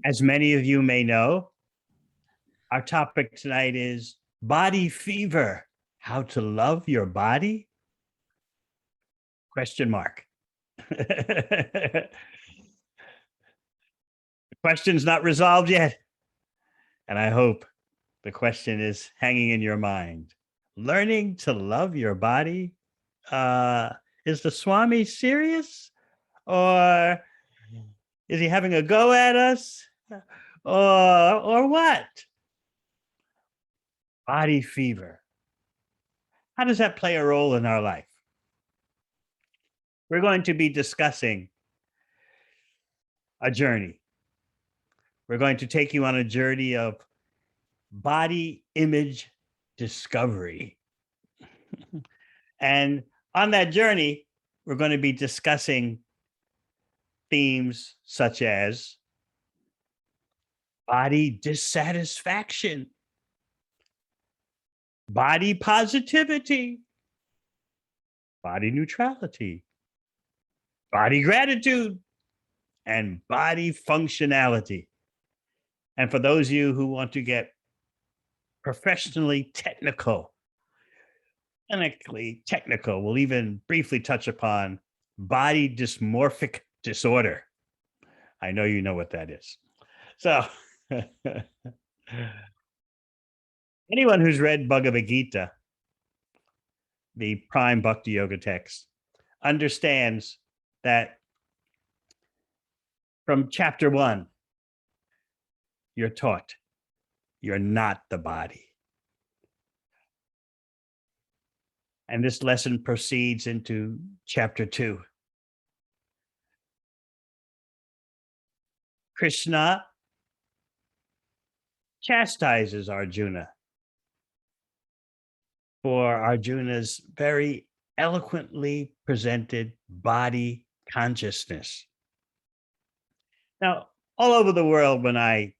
As many of you may know, our topic tonight is body fever. How to love your body? Question mark. The question's not resolved yet. And I hope the question is hanging in your mind. Learning to love your body? Is the Swami serious? Or is he having a go at us? Or what? Body fever. How does that play a role in our life? We're going to be discussing a journey. We're going to take you on a journey of body image discovery. And on that journey, we're going to be discussing themes such as body dissatisfaction, body positivity, body neutrality, body gratitude, and body functionality. And for those of you who want to get professionally technical, clinically technical, we'll even briefly touch upon body dysmorphic disorder. I know you know what that is. So anyone who's read Bhagavad Gita, the prime Bhakti Yoga text, understands that from chapter 1, you're taught you're not the body. And this lesson proceeds into chapter 2. Krishna chastises Arjuna for Arjuna's very eloquently presented body consciousness. Now, all over the world, when I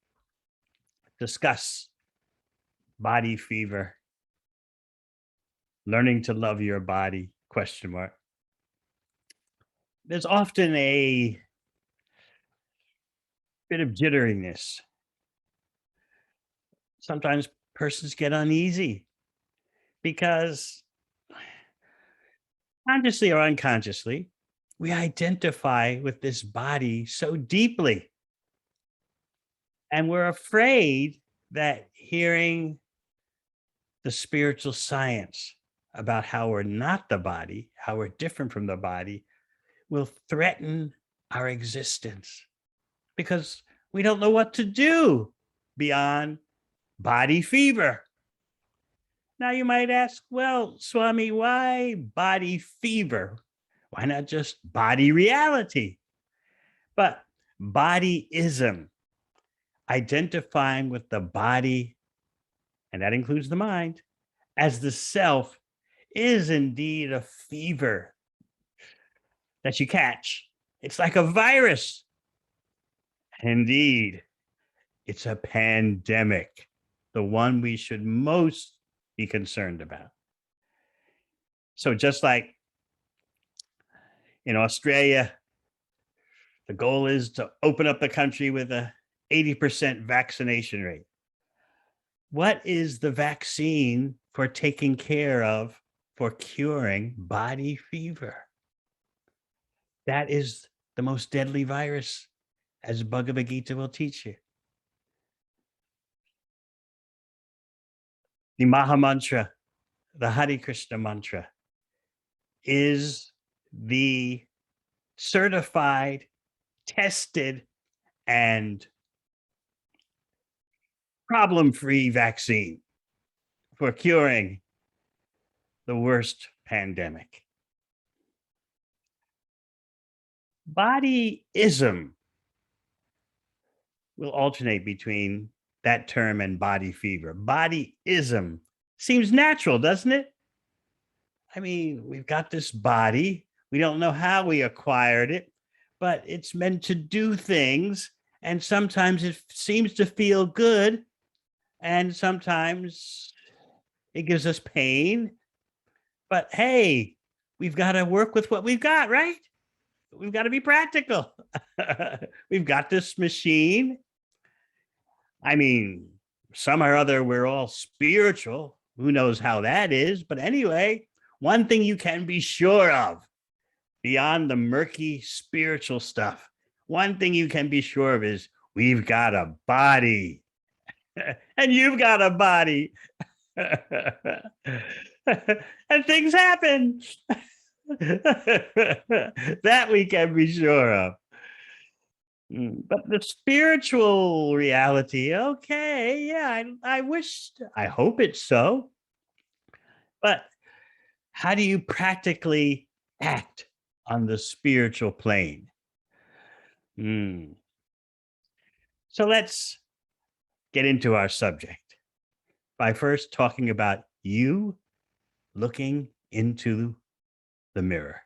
discuss body fever, learning to love your body, ? There's often a bit of jitteriness. Sometimes persons get uneasy because consciously or unconsciously, we identify with this body so deeply. And we're afraid that hearing the spiritual science about how we're not the body, how we're different from the body, will threaten our existence because we don't know what to do beyond body fever. Now you might ask, well, Swami, why body fever? Why not just body reality? But body-ism, identifying with the body, and that includes the mind, as the self, is indeed a fever that you catch. It's like a virus. Indeed, it's a pandemic, the one we should most be concerned about. So just like in Australia, the goal is to open up the country with a 80% vaccination rate. What is the vaccine for taking care of, for curing body fever? That is the most deadly virus, as Bhagavad Gita will teach you. The Maha Mantra, the Hare Krishna mantra, is the certified, tested, and problem-free vaccine for curing the worst pandemic. Body-ism will alternate between that term and body fever. Body-ism seems natural, doesn't it? I mean, we've got this body. We don't know how we acquired it, but it's meant to do things. And sometimes it seems to feel good. And sometimes it gives us pain. But hey, we've got to work with what we've got, right? We've got to be practical. We've got this machine. I mean, some or other, we're all spiritual. Who knows how that is? But anyway, one thing you can be sure of beyond the murky spiritual stuff, one thing you can be sure of is we've got a body and you've got a body. And things happen. That we can be sure of. But the spiritual reality, okay, yeah, I hope it's so. But how do you practically act on the spiritual plane? Hmm. So let's get into our subject by first talking about you looking into the mirror.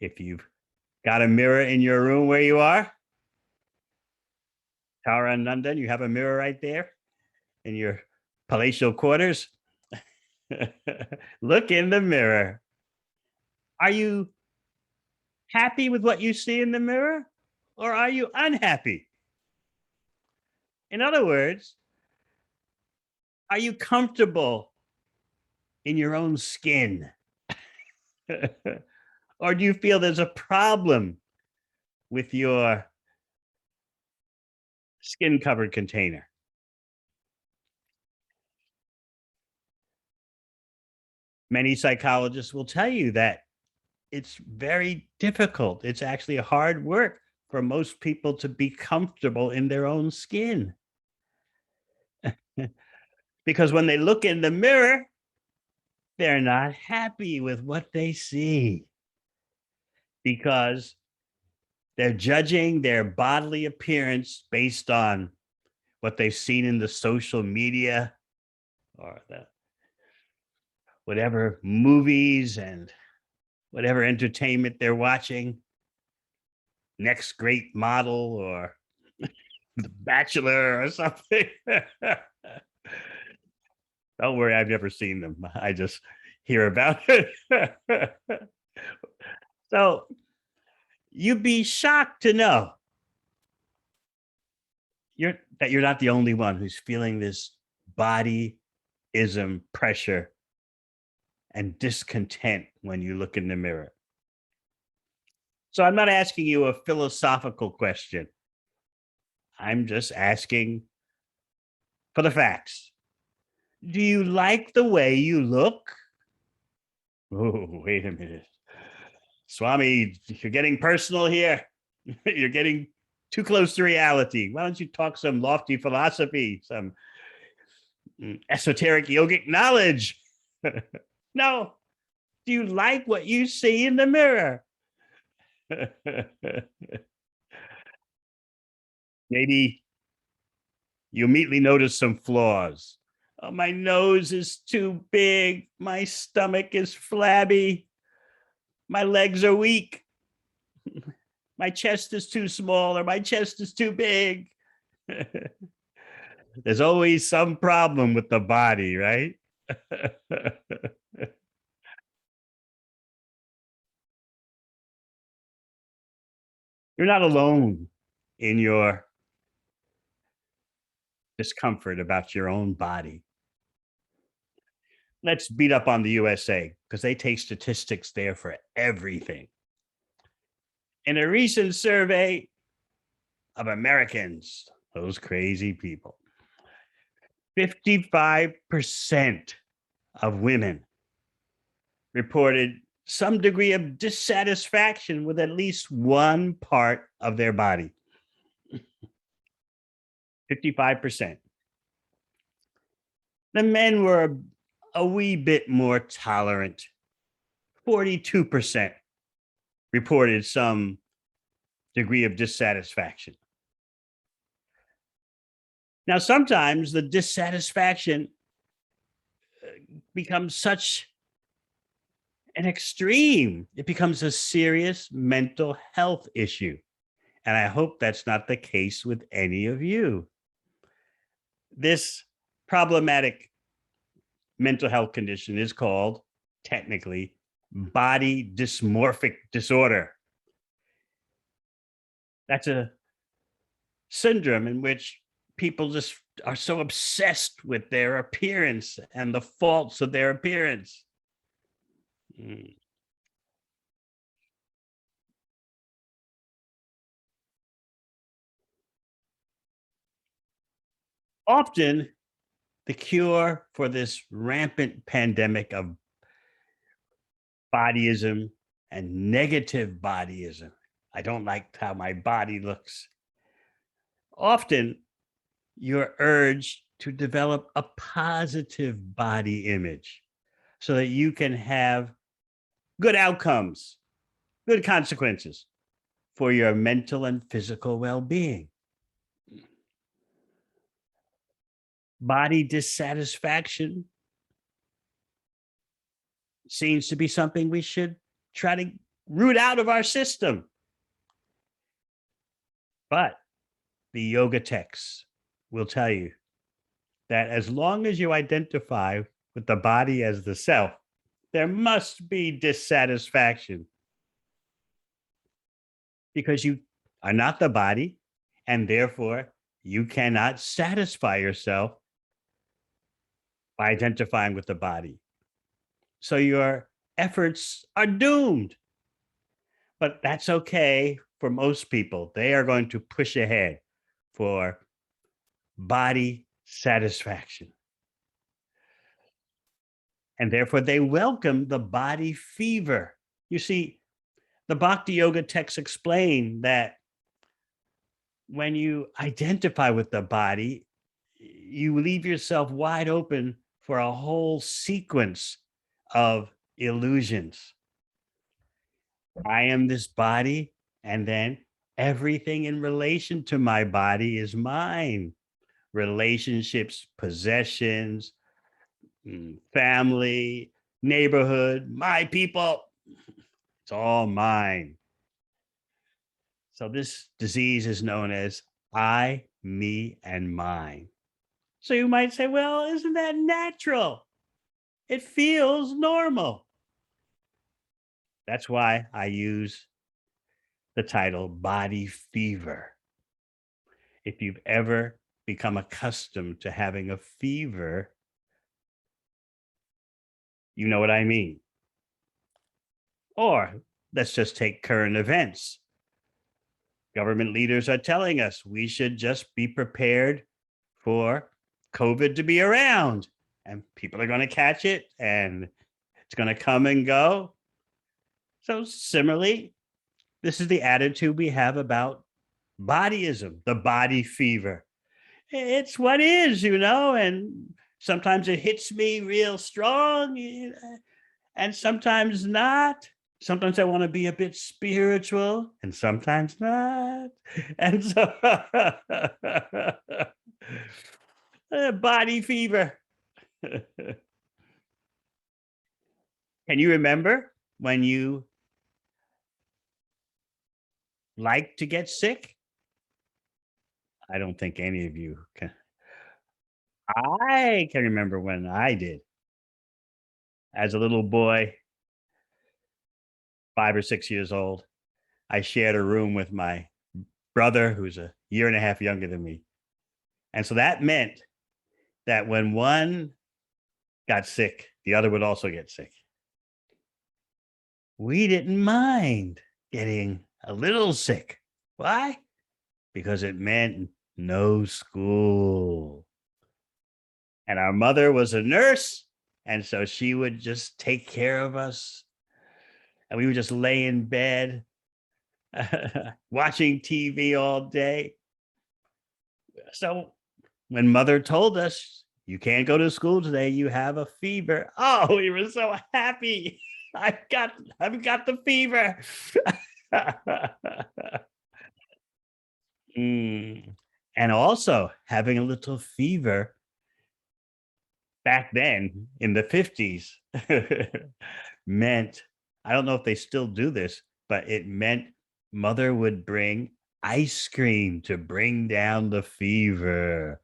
If you've got a mirror in your room where you are, Tara and Nandan, you have a mirror right there in your palatial quarters. Look in the mirror. Are you happy with what you see in the mirror, or are you unhappy? In other words, are you comfortable in your own skin? Or do you feel there's a problem with your skin covered container? Many psychologists will tell you that it's very difficult. It's actually hard work for most people to be comfortable in their own skin. Because when they look in the mirror, they're not happy with what they see because they're judging their bodily appearance based on what they've seen in the social media or the whatever movies and whatever entertainment they're watching. Next great model or The Bachelor or something. Don't worry, I've never seen them. I just hear about it. So you'd be shocked to know you're not the only one who's feeling this body-ism pressure and discontent when you look in the mirror. So I'm not asking you a philosophical question. I'm just asking for the facts. Do you like the way you look? Oh, wait a minute. Swami, you're getting personal here. You're getting too close to reality. Why don't you talk some lofty philosophy, some esoteric yogic knowledge? No. Do you like what you see in the mirror? Maybe you immediately notice some flaws. Oh, my nose is too big. My stomach is flabby. My legs are weak. My chest is too small or my chest is too big. There's always some problem with the body, right? You're not alone in your discomfort about your own body. Let's beat up on the USA because they take statistics there for everything. In a recent survey of Americans, those crazy people, 55% of women reported some degree of dissatisfaction with at least one part of their body. 55%. The men were a wee bit more tolerant. 42% reported some degree of dissatisfaction. Now, sometimes the dissatisfaction becomes such an extreme, it becomes a serious mental health issue. And I hope that's not the case with any of you. This problematic mental health condition is called, technically, body dysmorphic disorder. That's a syndrome in which people just are so obsessed with their appearance and the faults of their appearance. Often, the cure for this rampant pandemic of bodyism and negative bodyism, I don't like how my body looks. Often, you're urged to develop a positive body image so that you can have good outcomes, good consequences for your mental and physical well-being. Body dissatisfaction seems to be something we should try to root out of our system. But the yoga texts will tell you that as long as you identify with the body as the self, there must be dissatisfaction because you are not the body, and therefore you cannot satisfy yourself by identifying with the body. So your efforts are doomed. But that's okay for most people. They are going to push ahead for body satisfaction. And therefore, they welcome the body fever. You see, the Bhakti Yoga texts explain that when you identify with the body, you leave yourself wide open for a whole sequence of illusions. I am this body, and then everything in relation to my body is mine. Relationships, possessions, family, neighborhood, my people. It's all mine. So this disease is known as I, me, and mine. So you might say, well, isn't that natural? It feels normal. That's why I use the title Body Fever. If you've ever become accustomed to having a fever, you know what I mean. Or let's just take current events. Government leaders are telling us we should just be prepared for COVID to be around, and people are going to catch it and it's going to come and go. So similarly, this is the attitude we have about bodyism, the body fever. It's what is, and sometimes it hits me real strong, and sometimes not. Sometimes I want to be a bit spiritual, and sometimes not. And so, body fever. Can you remember when you like to get sick? I don't think any of you can. I can remember when I did. As a little boy, 5 or 6 years old, I shared a room with my brother, who's a year and a half younger than me. And so that meant that when one got sick, the other would also get sick. We didn't mind getting a little sick. Why? Because it meant no school. And our mother was a nurse, and so she would just take care of us. And we would just lay in bed, watching TV all day. So when mother told us, you can't go to school today, you have a fever. Oh, we were so happy. I've got the fever. And also having a little fever back then in the 50s meant, I don't know if they still do this, but it meant mother would bring ice cream to bring down the fever.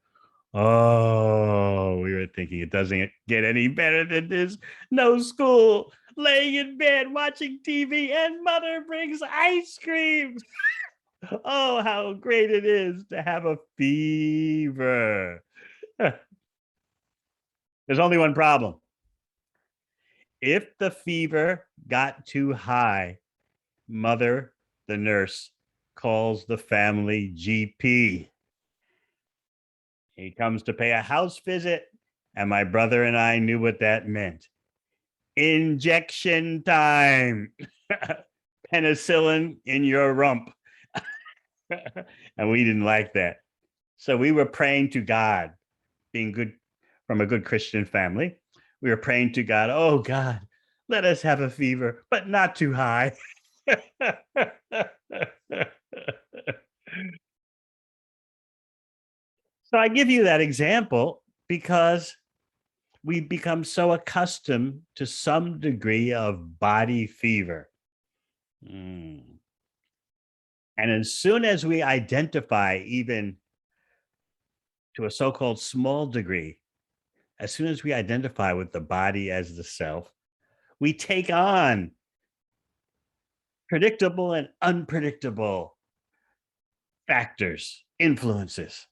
Oh, we were thinking it doesn't get any better than this. No school, laying in bed, watching TV, and mother brings ice cream. Oh, how great it is to have a fever. There's only one problem. If the fever got too high, mother, the nurse, calls the family GP. He comes to pay a house visit, and my brother and I knew what that meant. Injection time. Penicillin in your rump. And we didn't like that. So we were praying to God, being good from a good Christian family. We were praying to God, oh God, let us have a fever, but not too high. So I give you that example because we've become so accustomed to some degree of body fever. Mm. And as soon as we identify, even to a so called small degree, as soon as we identify with the body as the self, we take on predictable and unpredictable factors, influences.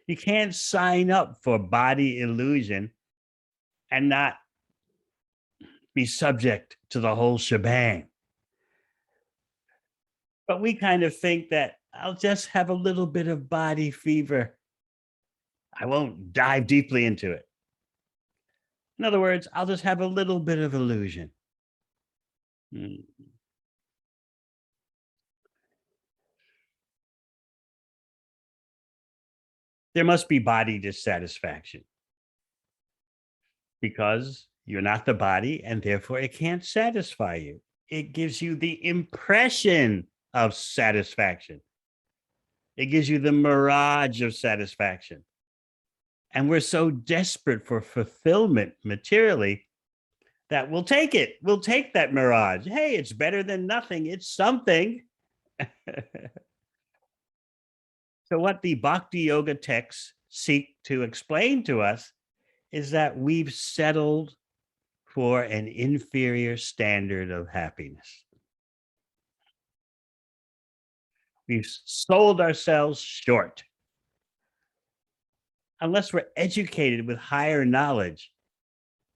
You can't sign up for body illusion and not be subject to the whole shebang. But we kind of think that I'll just have a little bit of body fever. I won't dive deeply into it. In other words, I'll just have a little bit of illusion. Mm. There must be body dissatisfaction because you're not the body and therefore it can't satisfy you. It gives you the impression of satisfaction. It gives you the mirage of satisfaction. And we're so desperate for fulfillment materially that we'll take it. We'll take that mirage. Hey, it's better than nothing. It's something. So, what the Bhakti Yoga texts seek to explain to us is that we've settled for an inferior standard of happiness. We've sold ourselves short. Unless we're educated with higher knowledge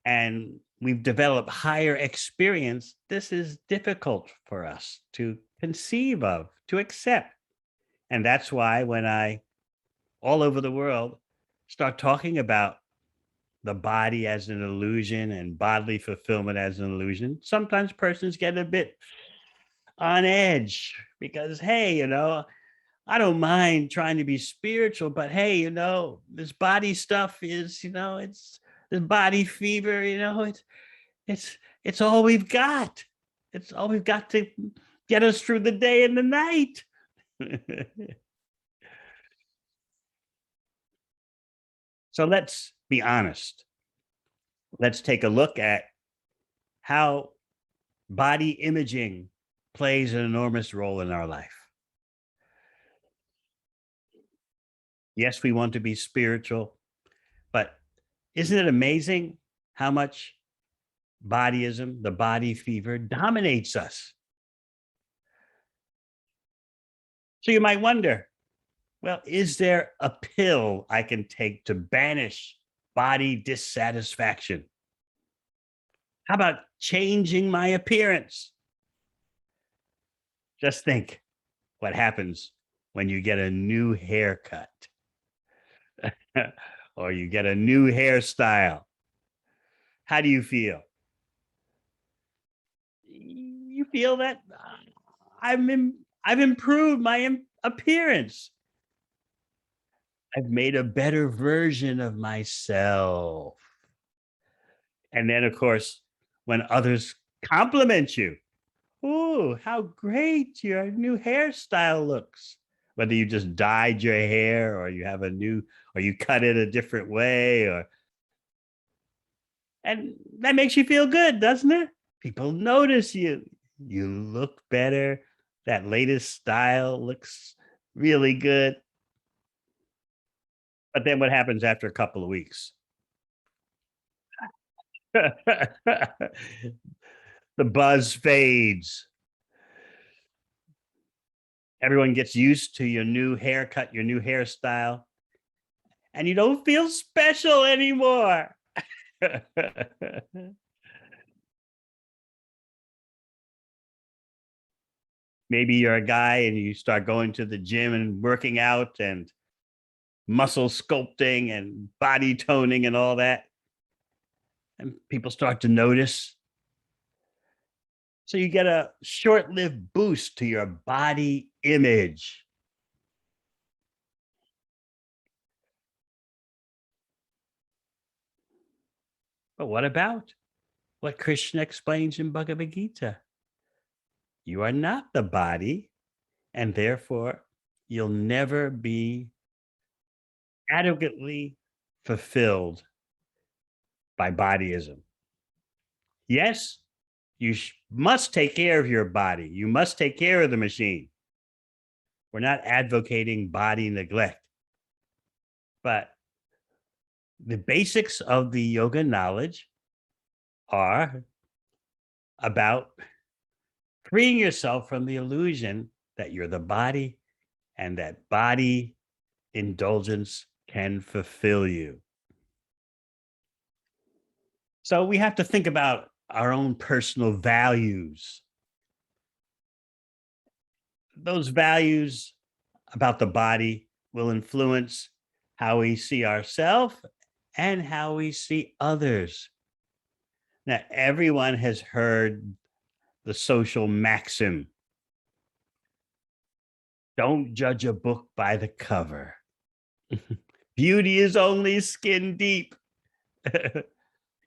and we've developed higher experience, this is difficult for us to conceive of, to accept. And that's why when I, all over the world, start talking about the body as an illusion and bodily fulfillment as an illusion, sometimes persons get a bit on edge because, hey, I don't mind trying to be spiritual, but hey, this body stuff is, it's this body fever, it's all we've got. It's all we've got to get us through the day and the night. So let's be honest. Let's take a look at how body imaging plays an enormous role in our life. Yes, we want to be spiritual, but isn't it amazing how much bodyism, the body fever, dominates us? So you might wonder, well, is there a pill I can take to banish body dissatisfaction? How about changing my appearance? Just think what happens when you get a new haircut or you get a new hairstyle. How do you feel? You feel that I've improved my appearance. I've made a better version of myself. And then, of course, when others compliment you, oh, how great your new hairstyle looks. Whether you just dyed your hair or you have a new, or you cut it a different way, and that makes you feel good, doesn't it? People notice you. You look better. That latest style looks really good. But then what happens after a couple of weeks? The buzz fades. Everyone gets used to your new haircut, your new hairstyle, and you don't feel special anymore. Maybe you're a guy and you start going to the gym and working out and muscle sculpting and body toning and all that. And people start to notice. So you get a short-lived boost to your body image. But what about what Krishna explains in Bhagavad Gita? You are not the body, and therefore you'll never be adequately fulfilled by body-ism. Yes, you must take care of your body. You must take care of the machine. We're not advocating body neglect, but the basics of the yoga knowledge are about freeing yourself from the illusion that you're the body and that body indulgence can fulfill you. So we have to think about our own personal values. Those values about the body will influence how we see ourselves and how we see others. Now, everyone has heard the social maxim, don't judge a book by the cover. Beauty is only skin deep.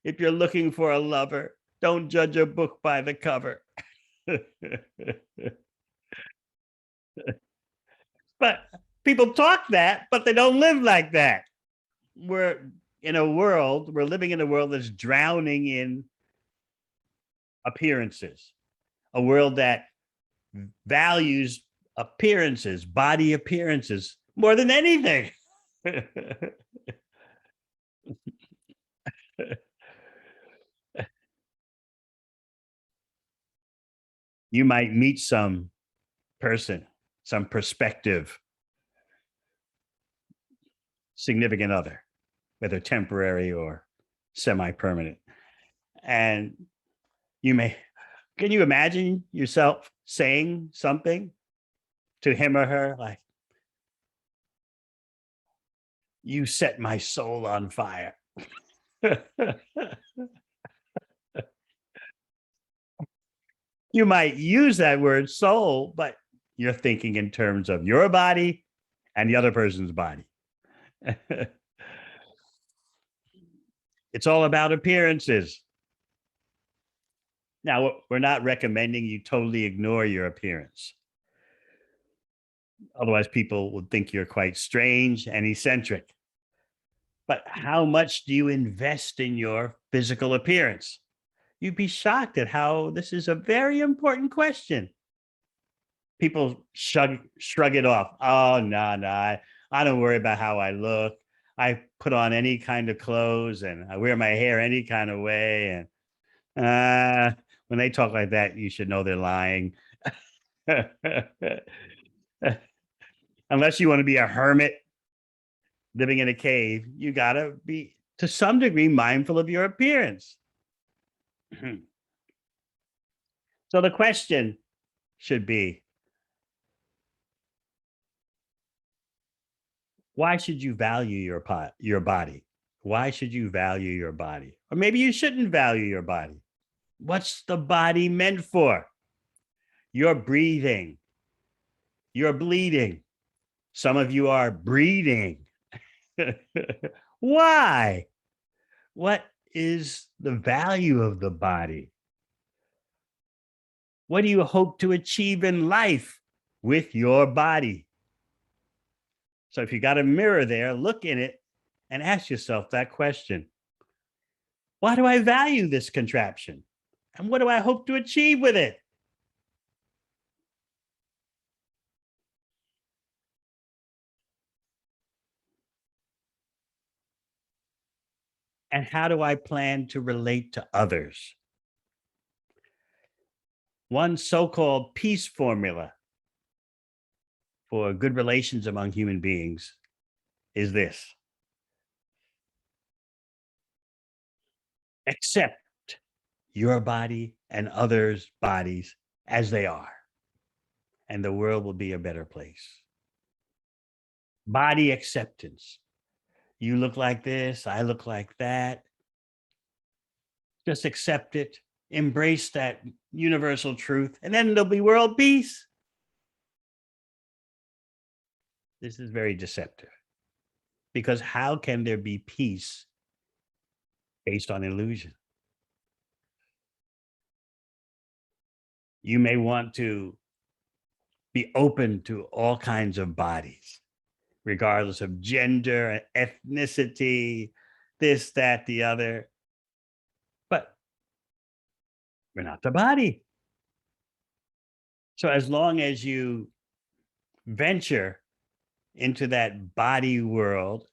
If you're looking for a lover, don't judge a book by the cover. But people talk that, but they don't live like that. We're living in a world that's drowning in appearances, a world that values appearances, body appearances, more than anything. You might meet some person, some prospective significant other, whether temporary or semi-permanent. And can you imagine yourself saying something to him or her like, you set my soul on fire? You might use that word soul, but you're thinking in terms of your body and the other person's body. It's all about appearances. Now, we're not recommending you totally ignore your appearance. Otherwise, people would think you're quite strange and eccentric. But how much do you invest in your physical appearance? You'd be shocked at how this is a very important question. People shrug it off. Oh, no, I don't worry about how I look. I put on any kind of clothes and I wear my hair any kind of way. And when they talk like that, you should know they're lying. Unless you want to be a hermit living in a cave, you got to be, to some degree, mindful of your appearance. So the question should be, why should you value your body? Why should you value your body? Or maybe you shouldn't value your body. What's the body meant for? You're breathing. You're bleeding. Some of you are breeding. Why? What is the value of the body? What do you hope to achieve in life with your body? So if you got a mirror there, look in it and ask yourself that question. Why do I value this contraption? And what do I hope to achieve with it? And how do I plan to relate to others? One so-called peace formula for good relations among human beings is this: accept your body and others' bodies as they are, and the world will be a better place. Body acceptance. You look like this, I look like that. Just accept it, embrace that universal truth, and then there'll be world peace. This is very deceptive, because how can there be peace based on illusion? You may want to be open to all kinds of bodies, regardless of gender, ethnicity, this, that, the other. But we're not the body. So as long as you venture into that body world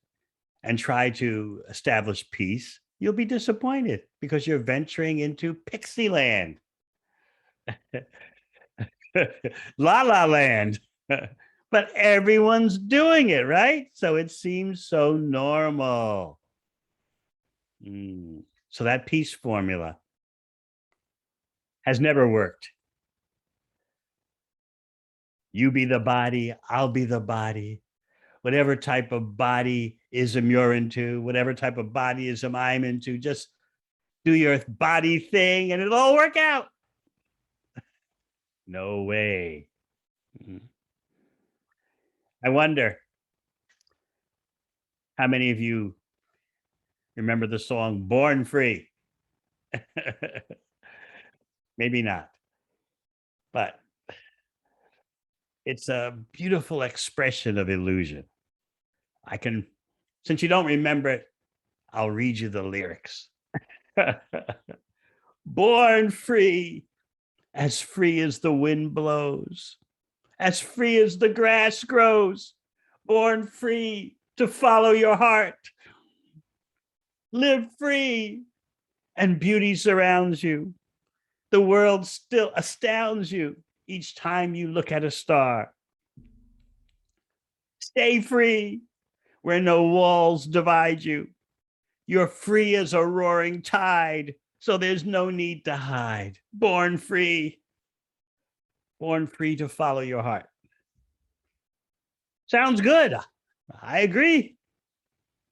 and try to establish peace, you'll be disappointed because you're venturing into pixie land. La la land. But everyone's doing it, right? So it seems so normal. So that peace formula has never worked. You be the body, I'll be the body. Whatever type of body-ism you're into, whatever type of body-ism I'm into, just do your body thing and it'll all work out. No way. I wonder how many of you remember the song Born Free? Maybe not, but it's a beautiful expression of illusion. Since you don't remember it, I'll read you the lyrics. Born free as the wind blows, as free as the grass grows, born free to follow your heart. Live free and beauty surrounds you. The world still astounds you each time you look at a star. Stay free where no walls divide you. You're free as a roaring tide, so there's no need to hide. Born free to follow your heart. Sounds good. I agree.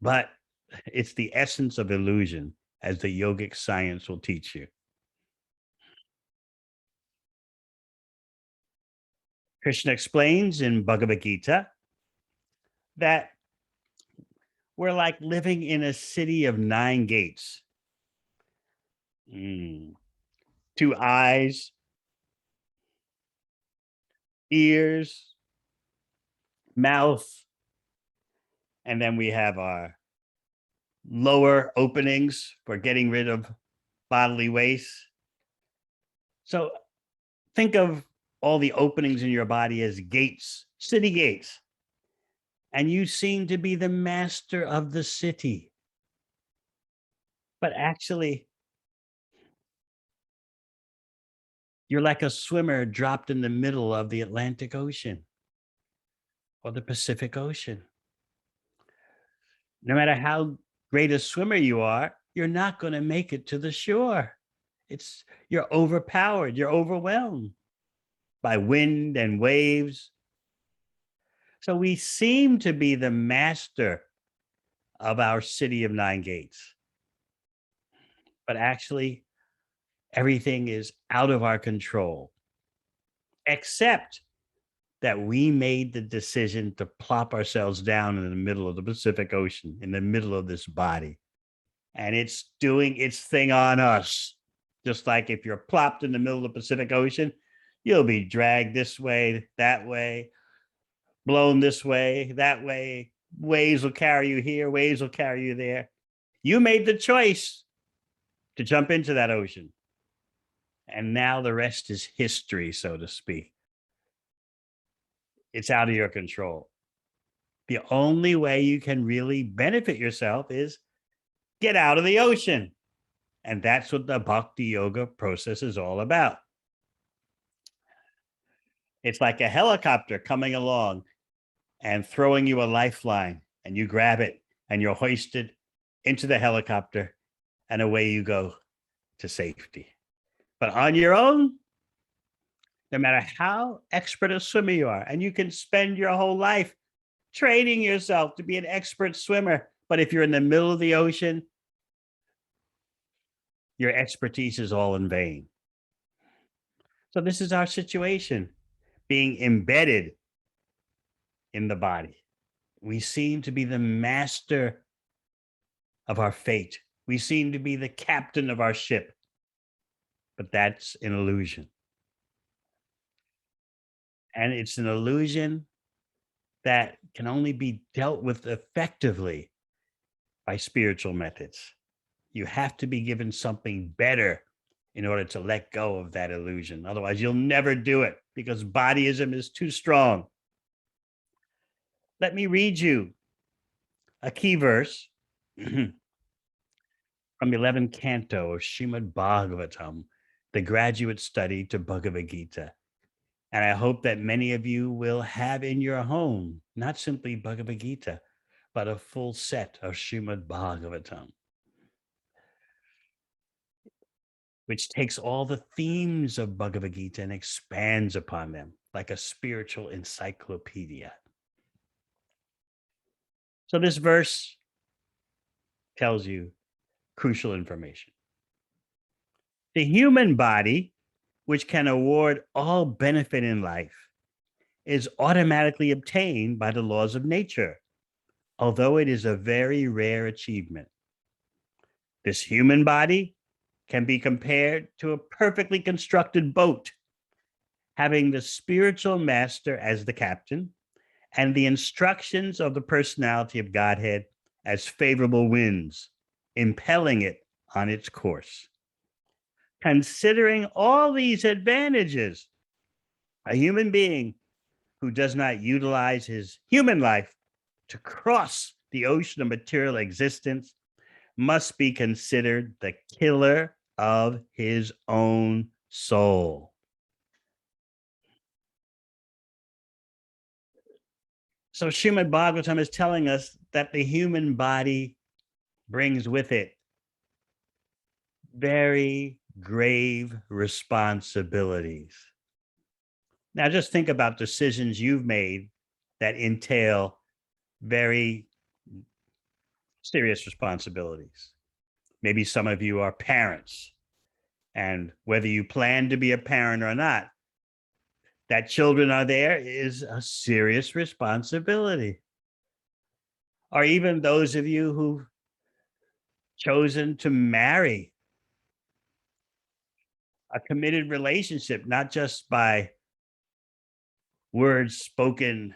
But it's the essence of illusion, as the yogic science will teach you. Krishna explains in Bhagavad Gita that we're like living in a city of 9 gates. 2 eyes, ears, mouth, and then we have our lower openings for getting rid of bodily waste. So think of all the openings in your body as gates, city gates. And you seem to be the master of the city. But actually, you're like a swimmer dropped in the middle of the Atlantic Ocean or the Pacific Ocean. No matter how great a swimmer you are, you're not going to make it to the shore. You're overpowered, you're overwhelmed by wind and waves. So we seem to be the master of our city of 9 gates. But actually, everything is out of our control, except that we made the decision to plop ourselves down in the middle of the Pacific Ocean, in the middle of this body. And it's doing its thing on us. Just like if you're plopped in the middle of the Pacific Ocean, you'll be dragged this way, that way, blown this way, that way. Waves will carry you here, waves will carry you there. You made the choice to jump into that ocean. And now the rest is history, so to speak. It's out of your control. The only way you can really benefit yourself is get out of the ocean. And that's what the Bhakti Yoga process is all about. It's like a helicopter coming along. and throwing you a lifeline, and you grab it and you're hoisted into the helicopter and away you go to safety. But on your own, no matter how expert a swimmer you are, and you can spend your whole life training yourself to be an expert swimmer, but if you're in the middle of the ocean, your expertise is all in vain. So this is our situation, being embedded in the body. We seem to be the master of our fate. We seem to be the captain of our ship, but that's an illusion. And it's an illusion that can only be dealt with effectively by spiritual methods. You have to be given something better in order to let go of that illusion. Otherwise, you'll never do it because body-ism is too strong. Let me read you a key verse from the 11th canto of Srimad Bhagavatam, the graduate study to Bhagavad Gita. And I hope that many of you will have in your home, not simply Bhagavad Gita, but a full set of Srimad Bhagavatam, which takes all the themes of Bhagavad Gita and expands upon them like a spiritual encyclopedia. So this verse tells you crucial information. The human body, which can award all benefit in life, is automatically obtained by the laws of nature, although it is a very rare achievement. This human body can be compared to a perfectly constructed boat, having the spiritual master as the captain and the instructions of the personality of Godhead as favorable winds, impelling it on its course. Considering all these advantages, a human being who does not utilize his human life to cross the ocean of material existence must be considered the killer of his own soul. So Srimad Bhagavatam is telling us that the human body brings with it very grave responsibilities. Now, just think about decisions you've made that entail very serious responsibilities. Maybe some of you are parents, and whether you plan to be a parent or not, that children are there is a serious responsibility. Or even those of you who've chosen to marry, a committed relationship, not just by words spoken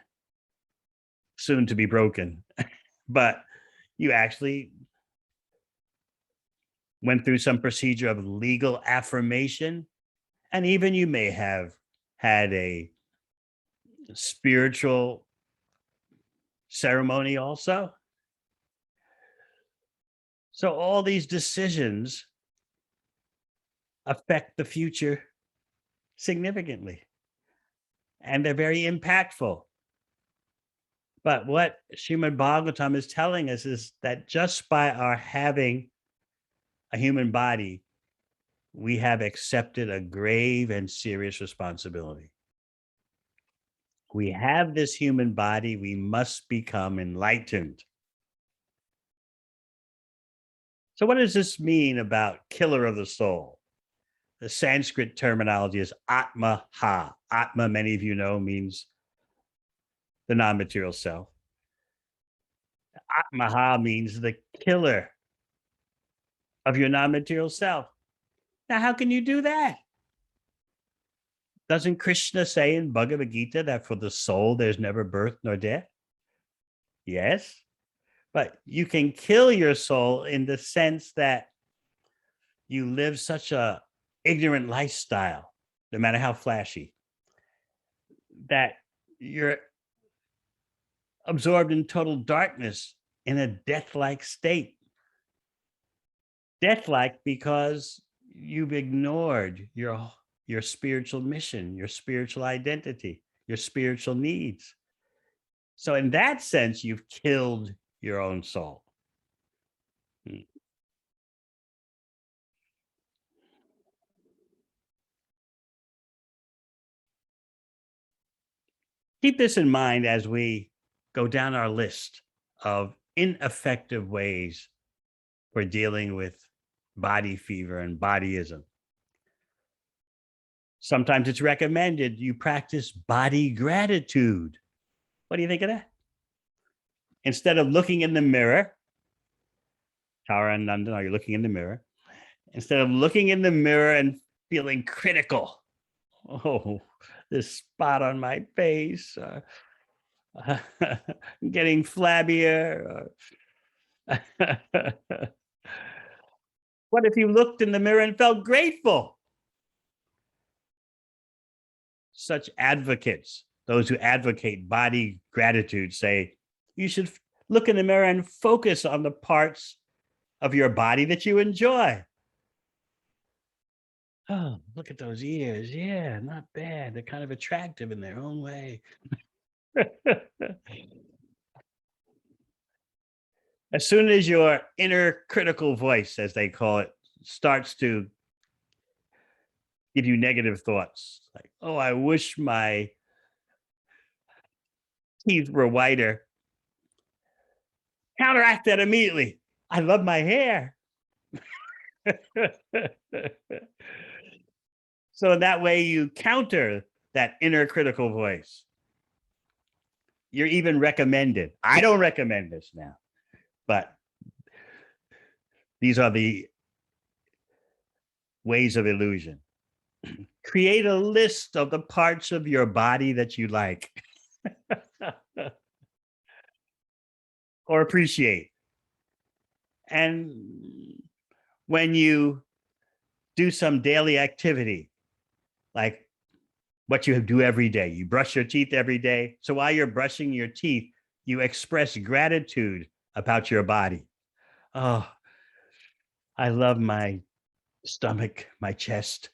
soon to be broken, but you actually went through some procedure of legal affirmation, and even you may have had a spiritual ceremony also. So all these decisions affect the future significantly, and they're very impactful. But what Srimad Bhagavatam is telling us is that just by our having a human body, we have accepted a grave and serious responsibility. We have this human body, we must become enlightened. So what does this mean about killer of the soul? The Sanskrit terminology is Atma Ha. Atma, many of you know, means the non-material self. Atma Ha means the killer of your non-material self. Now, how can you do that? Doesn't Krishna say in Bhagavad Gita that for the soul, there's never birth nor death? Yes, but you can kill your soul in the sense that you live such a ignorant lifestyle, no matter how flashy, that you're absorbed in total darkness in a death-like state. Death-like because you've ignored your spiritual mission, your spiritual identity, your spiritual needs. So in that sense, you've killed your own soul. Keep this in mind as we go down our list of ineffective ways for dealing with body fever and body-ism. Sometimes it's recommended you practice body gratitude. What do you think of that? Instead of looking in the mirror, Tara and Nandan, are you looking in the mirror? Instead of looking in the mirror and feeling critical, oh, this spot on my face, getting flabbier. What if you looked in the mirror and felt grateful? Such advocates, those who advocate body gratitude, say you should look in the mirror and focus on the parts of your body that you enjoy. Oh, look at those ears. Yeah, not bad. They're kind of attractive in their own way. As soon as your inner critical voice, as they call it, starts to give you negative thoughts, like, oh, I wish my teeth were whiter, counteract that immediately. I love my hair. So that way you counter that inner critical voice. You're even recommended. I don't recommend this now, but these are the ways of illusion. Create a list of the parts of your body that you like or appreciate. And when you do some daily activity, like what you do every day, you brush your teeth every day. So while you're brushing your teeth, you express gratitude about your body. Oh, I love my stomach, my chest.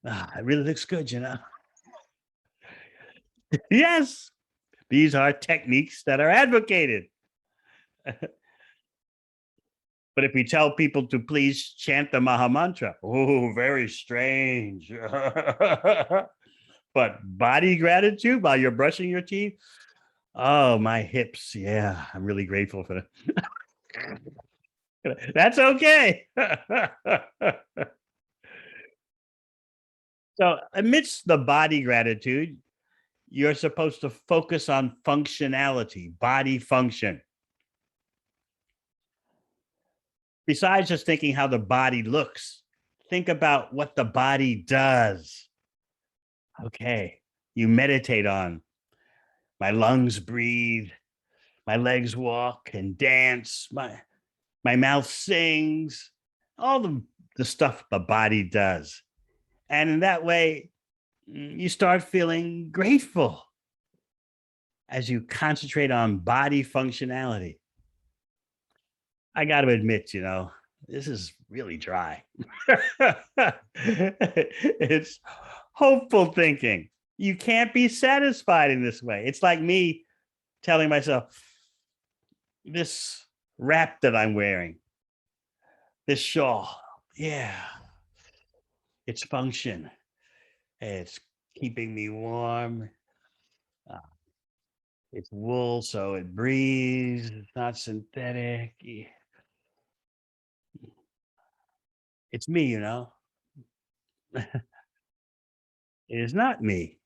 It really looks good, you know? Yes, these are techniques that are advocated. But if we tell people to please chant the Maha Mantra, oh, very strange. But body gratitude while you're brushing your teeth, oh, my hips. Yeah, I'm really grateful for that. That's okay. So amidst the body gratitude, you're supposed to focus on functionality, body function. Besides just thinking how the body looks, think about what the body does. Okay, you meditate on my lungs breathe, my legs walk and dance, my mouth sings, all the stuff the body does. And in that way, you start feeling grateful as you concentrate on body functionality. I got to admit, this is really dry. It's hopeful thinking. You can't be satisfied in this way. It's like me telling myself, this wrap that I'm wearing, this shawl, yeah, it's function. It's keeping me warm. Uh, it's wool, so it breathes. It's not synthetic. It's me, It is not me.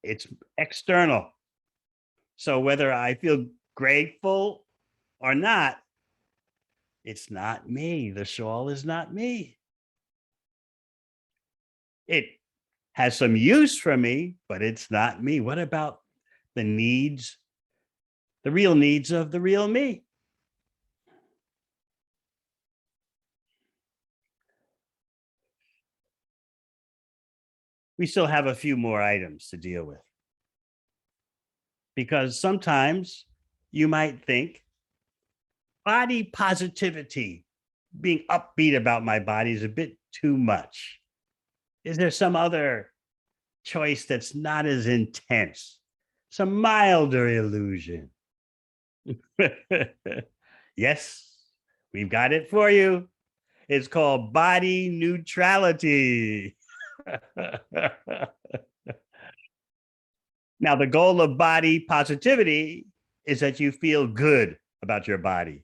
It's external. So whether I feel grateful or not, it's not me. The shawl is not me. It has some use for me, but it's not me. What about the needs, the real needs of the real me? We still have a few more items to deal with, because sometimes you might think body positivity, being upbeat about my body, is a bit too much. Is there some other choice that's not as intense, some milder illusion? Yes, we've got it for you. It's called body neutrality. Now, the goal of body positivity is that you feel good about your body.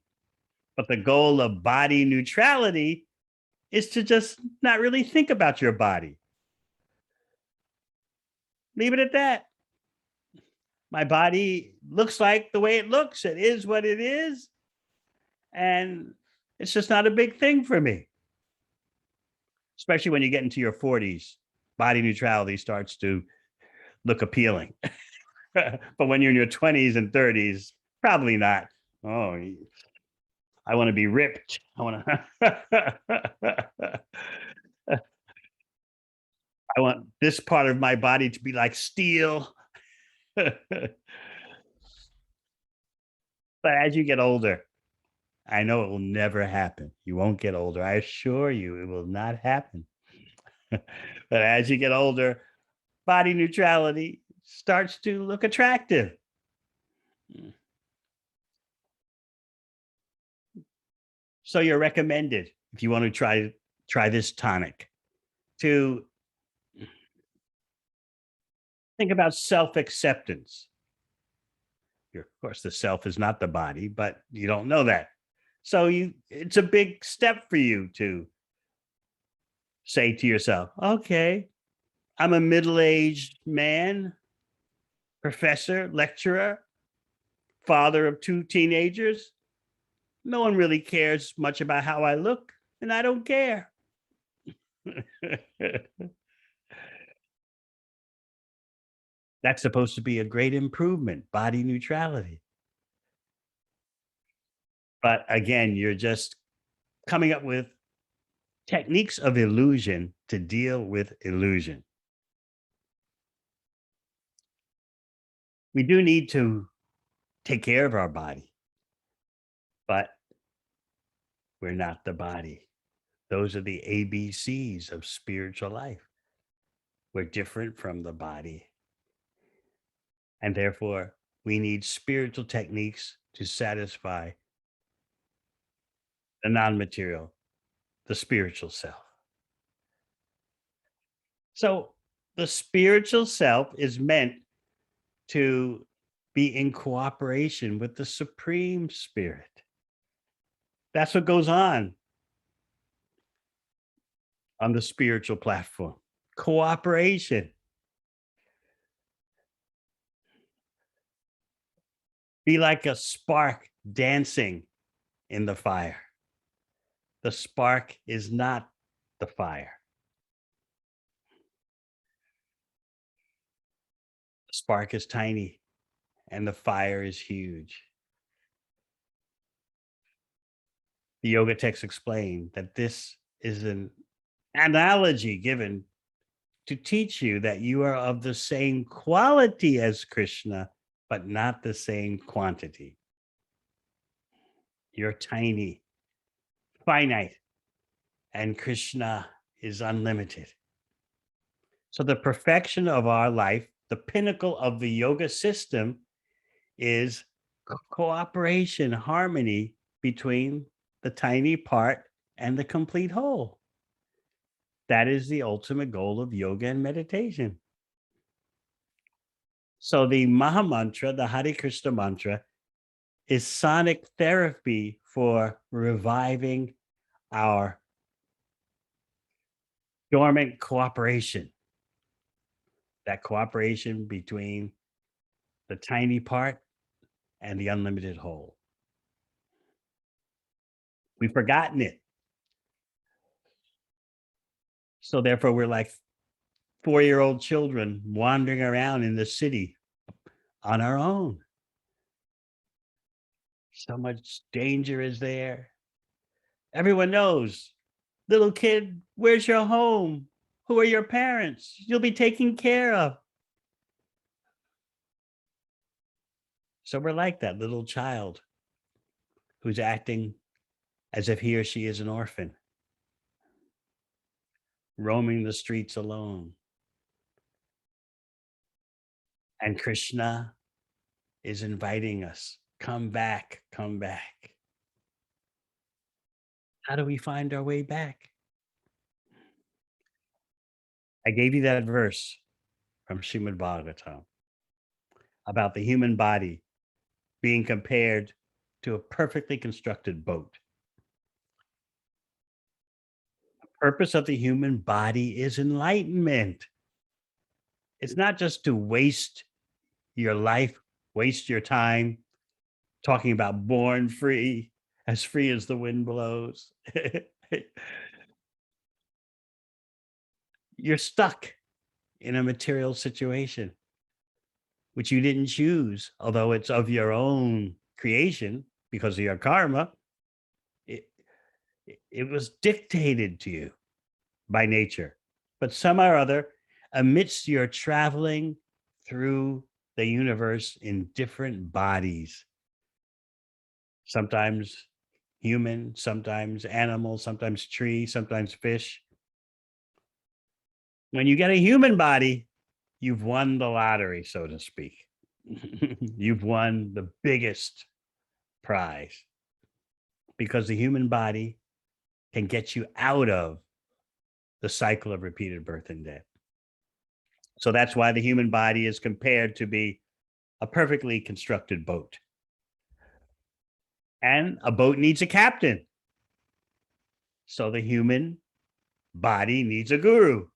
But the goal of body neutrality is to just not really think about your body. Leave it at that. My body looks like the way it looks. It is what it is. And it's just not a big thing for me, especially when you get into your 40s. Body neutrality starts to look appealing. But when you're in your 20s and 30s, probably not. Oh, I want to be ripped. I want to. I want this part of my body to be like steel. But as you get older, I know it will never happen. You won't get older. I assure you, it will not happen. But as you get older, body neutrality starts to look attractive. So you're recommended, if you want to try this tonic, to think about self-acceptance. Of course, the self is not the body, but you don't know that. So it's a big step for you to say to yourself, okay, I'm a middle-aged man, professor, lecturer, father of 2 teenagers. No one really cares much about how I look, and I don't care. That's supposed to be a great improvement, body neutrality. But again, you're just coming up with techniques of illusion to deal with illusion. We do need to take care of our body, but we're not the body. Those are the ABCs of spiritual life. We're different from the body. And therefore, we need spiritual techniques to satisfy the non material, the spiritual self. So, the spiritual self is meant to be in cooperation with the Supreme Spirit. That's what goes on the spiritual platform. Cooperation. Be like a spark dancing in the fire. The spark is not the fire. The spark is tiny and the fire is huge. The yoga texts explain that this is an analogy given to teach you that you are of the same quality as Krishna, but not the same quantity. You're tiny, finite, and Krishna is unlimited. So, the perfection of our life, the pinnacle of the yoga system, is cooperation, harmony between the tiny part and the complete whole. That is the ultimate goal of yoga and meditation. So the Maha Mantra, the Hare Krishna mantra, is sonic therapy for reviving our dormant cooperation. That cooperation between the tiny part and the unlimited whole. We've forgotten it. So therefore, we're like 4-year-old children wandering around in the city on our own. So much danger is there. Everyone knows, little kid, where's your home? Who are your parents? You'll be taken care of. So we're like that little child who's acting as if he or she is an orphan, roaming the streets alone. And Krishna is inviting us, come back, come back. How do we find our way back? I gave you that verse from Srimad Bhagavatam about the human body being compared to a perfectly constructed boat. The purpose of the human body is enlightenment. It's not just to waste your life, waste your time talking about born free as the wind blows. You're stuck in a material situation, which you didn't choose, although it's of your own creation because of your karma. It was dictated to you by nature, but somehow or other, amidst your traveling through the universe in different bodies, sometimes human, sometimes animal, sometimes tree, sometimes fish. When you get a human body, you've won the lottery, so to speak. You've won the biggest prize because the human body can get you out of the cycle of repeated birth and death. So that's why the human body is compared to be a perfectly constructed boat. And a boat needs a captain. So the human body needs a guru.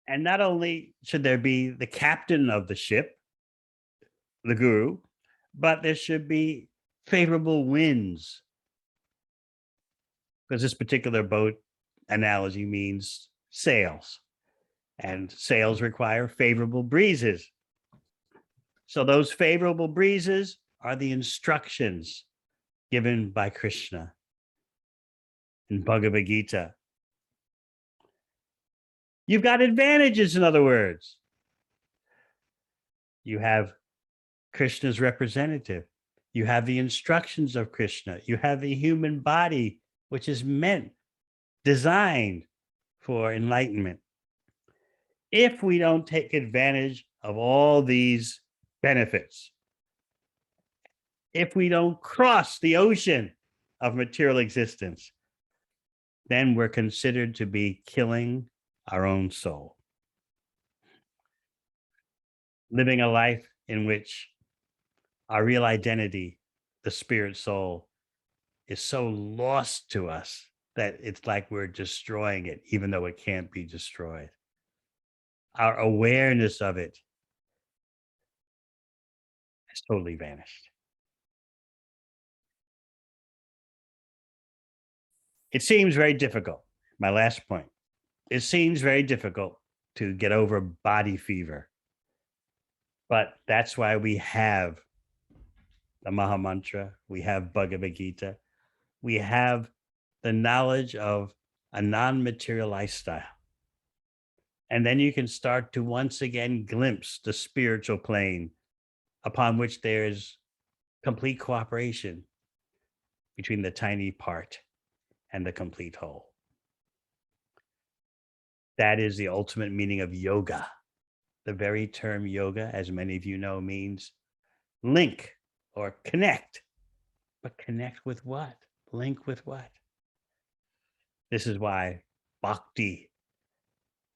And not only should there be the captain of the ship, the guru, but there should be favorable winds. Because this particular boat analogy means sails, and sails require favorable breezes. So those favorable breezes are the instructions given by Krishna in Bhagavad Gita. You've got advantages, in other words. You have Krishna's representative. You have the instructions of Krishna. You have the human body, which is designed for enlightenment. If we don't take advantage of all these benefits, if we don't cross the ocean of material existence, then we're considered to be killing our own soul. Living a life in which our real identity, the spirit soul, is so lost to us that it's like we're destroying it, even though it can't be destroyed. Our awareness of it has totally vanished. It seems very difficult. My last point. It seems very difficult to get over body fever. But that's why we have the Maha Mantra, we have Bhagavad Gita, we have the knowledge of a non-material lifestyle. And then you can start to once again glimpse the spiritual plane upon which there is complete cooperation between the tiny part and the complete whole. That is the ultimate meaning of yoga. The very term yoga, as many of you know, means link or connect. But connect with what? Link with what? This is why bhakti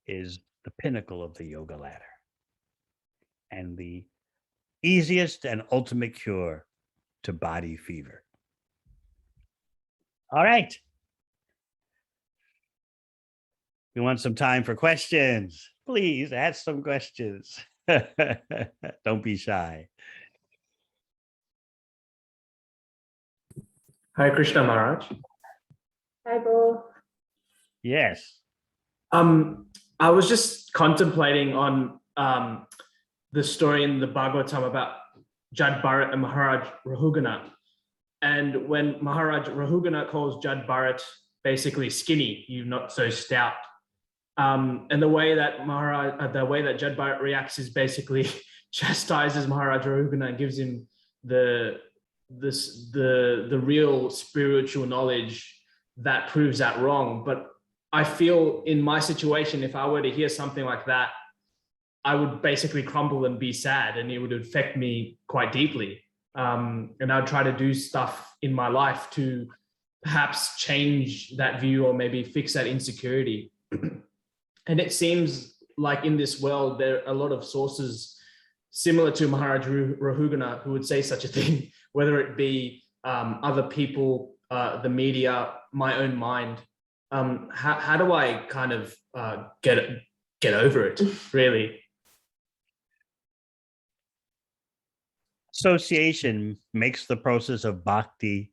is the pinnacle of the yoga ladder and the easiest and ultimate cure to body fever. All right. We want some time for questions. Please ask some questions. Don't be shy. Hi, Krishna Maharaj. Hi, Bo. Yes. I was just contemplating on the story in the Bhagavatam about Jad Bharat and Maharaj Rahugana. And when Maharaj Rahugana calls Jad Bharat basically skinny, you're not so stout. And the way that Jad Bharat reacts is basically chastises Maharaj Rahugana and gives him the real spiritual knowledge that proves that wrong. But I feel in my situation, if I were to hear something like that, I would basically crumble and be sad, and it would affect me quite deeply. And I'd try to do stuff in my life to perhaps change that view or maybe fix that insecurity. And it seems like in this world, there are a lot of sources similar to Maharaj Rahugana who would say such a thing, whether it be other people, the media, my own mind. How do I kind of get over it, really? Association makes the process of bhakti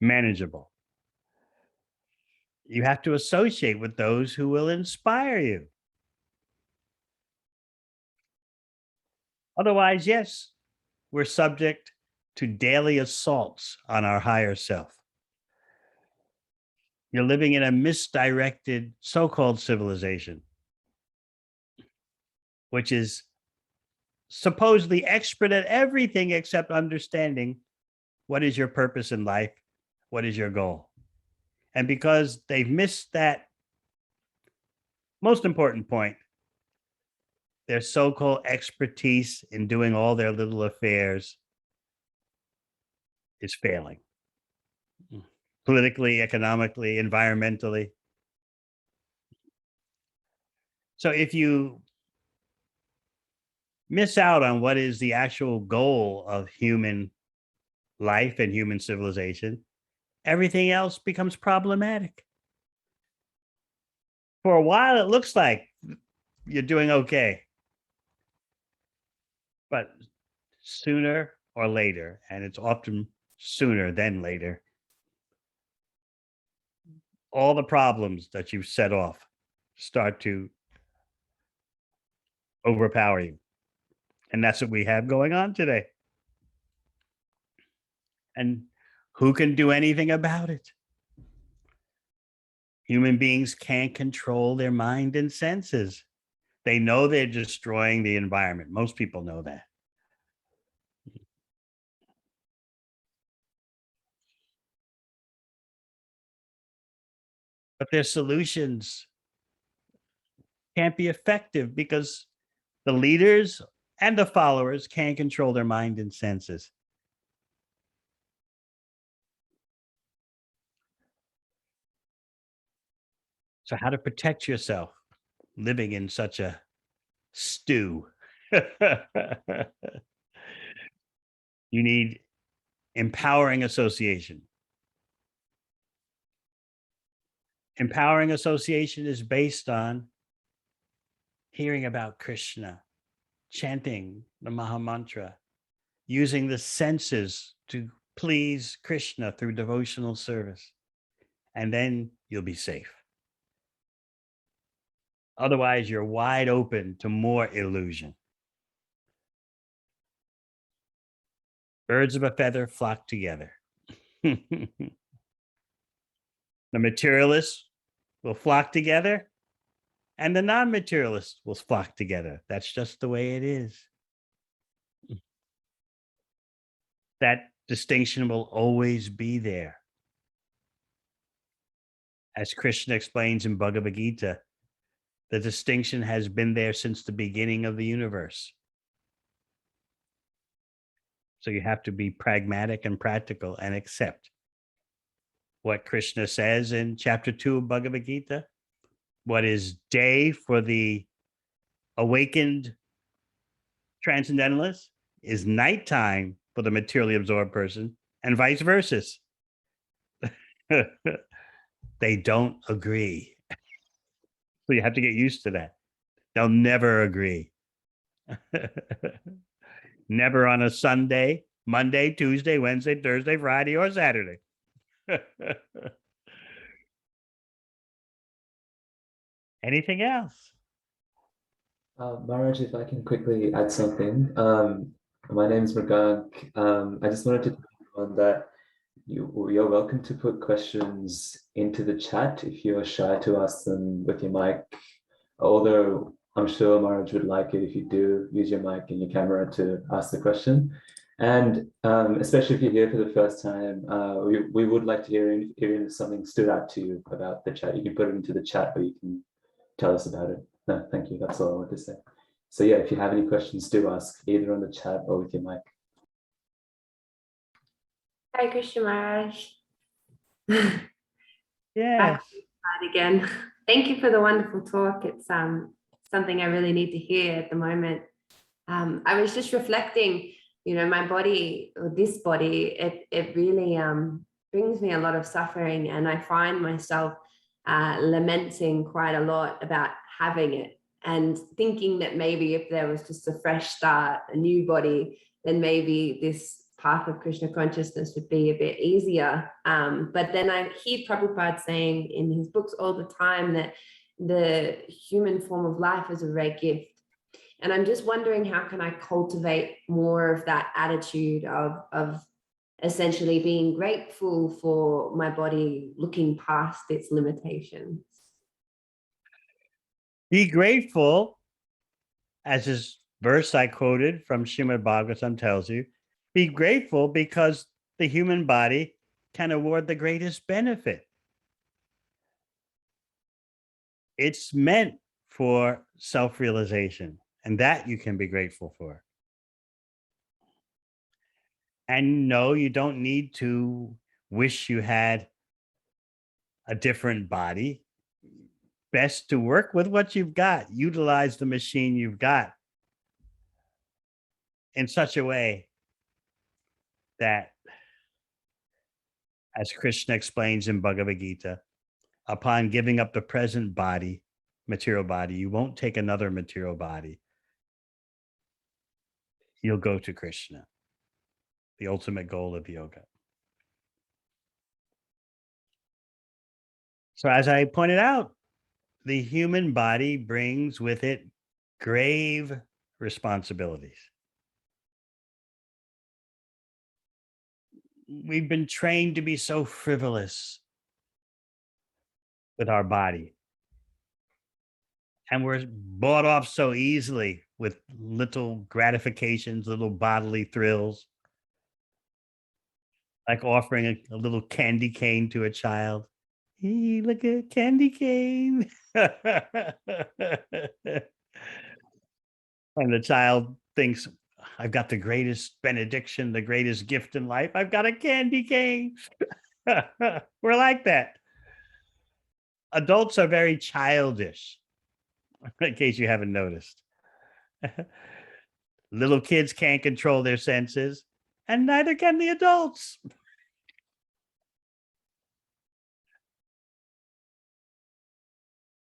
manageable. You have to associate with those who will inspire you. Otherwise, yes, we're subject to daily assaults on our higher self. You're living in a misdirected so-called civilization, which is supposedly expert at everything except understanding what is your purpose in life, what is your goal. And because they've missed that most important point, their so-called expertise in doing all their little affairs is failing. Politically, economically, environmentally. So if you miss out on what is the actual goal of human life and human civilization, everything else becomes problematic. For a while, it looks like you're doing okay. But sooner or later, and it's often sooner than later, all the problems that you've set off start to overpower you. And that's what we have going on today. And who can do anything about it? Human beings can't control their mind and senses. They know they're destroying the environment. Most people know that. But their solutions can't be effective because the leaders and the followers can't control their mind and senses. So how to protect yourself living in such a stew? You need empowering association. Empowering association is based on hearing about Krishna, chanting the Maha Mantra, using the senses to please Krishna through devotional service, and then you'll be safe. Otherwise, you're wide open to more illusion. Birds of a feather flock together. The materialists will flock together, and the non-materialists will flock together. That's just the way it is. That distinction will always be there. As Krishna explains in Bhagavad Gita, the distinction has been there since the beginning of the universe. So you have to be pragmatic and practical and accept what Krishna says in chapter 2 of Bhagavad Gita. What is day for the awakened transcendentalist is nighttime for the materially absorbed person, and vice versa. They don't agree. So you have to get used to that. They'll never agree. Never on a Sunday, Monday, Tuesday, Wednesday, Thursday, Friday, or Saturday. Anything else? Maharaj, if I can quickly add something. My name is Mrigank. I just wanted to tell everyone that you're welcome to put questions into the chat if you're shy to ask them with your mic, although I'm sure Maharaj would like it if you do use your mic and your camera to ask the question. And especially if you're here for the first time, we would like to hear if something stood out to you about the chat. You can put it into the chat or you can tell us about it. No, thank you. That's all I wanted to say. So yeah, if you have any questions, do ask either on the chat or with your mic. Hi, Krishna Maharaj. Yes. Back again. Thank you for the wonderful talk. It's something I really need to hear at the moment. I was just reflecting, my body, or this body, it really brings me a lot of suffering, and I find myself lamenting quite a lot about having it, and thinking that maybe if there was just a fresh start, a new body, then maybe this path of Krishna consciousness would be a bit easier. But then I hear Prabhupada saying in his books all the time that the human form of life is a rare gift. And I'm just wondering, how can I cultivate more of that attitude of essentially being grateful for my body looking past its limitations? Be grateful, as this verse I quoted from Srimad Bhagavatam tells you, be grateful because the human body can award the greatest benefit. It's meant for self-realization, and that you can be grateful for. And no, you don't need to wish you had a different body. Best to work with what you've got, utilize the machine you've got in such a way that, as Krishna explains in Bhagavad Gita, upon giving up the present body, material body, you won't take another material body. You'll go to Krishna, the ultimate goal of yoga. So as I pointed out, the human body brings with it grave responsibilities. We've been trained to be so frivolous with our body. And we're bought off so easily with little gratifications, little bodily thrills, like offering a little candy cane to a child. Hey, look at candy cane. And the child thinks, I've got the greatest benediction, the greatest gift in life. I've got a candy cane. We're like that. Adults are very childish, in case you haven't noticed. Little kids can't control their senses, and neither can the adults.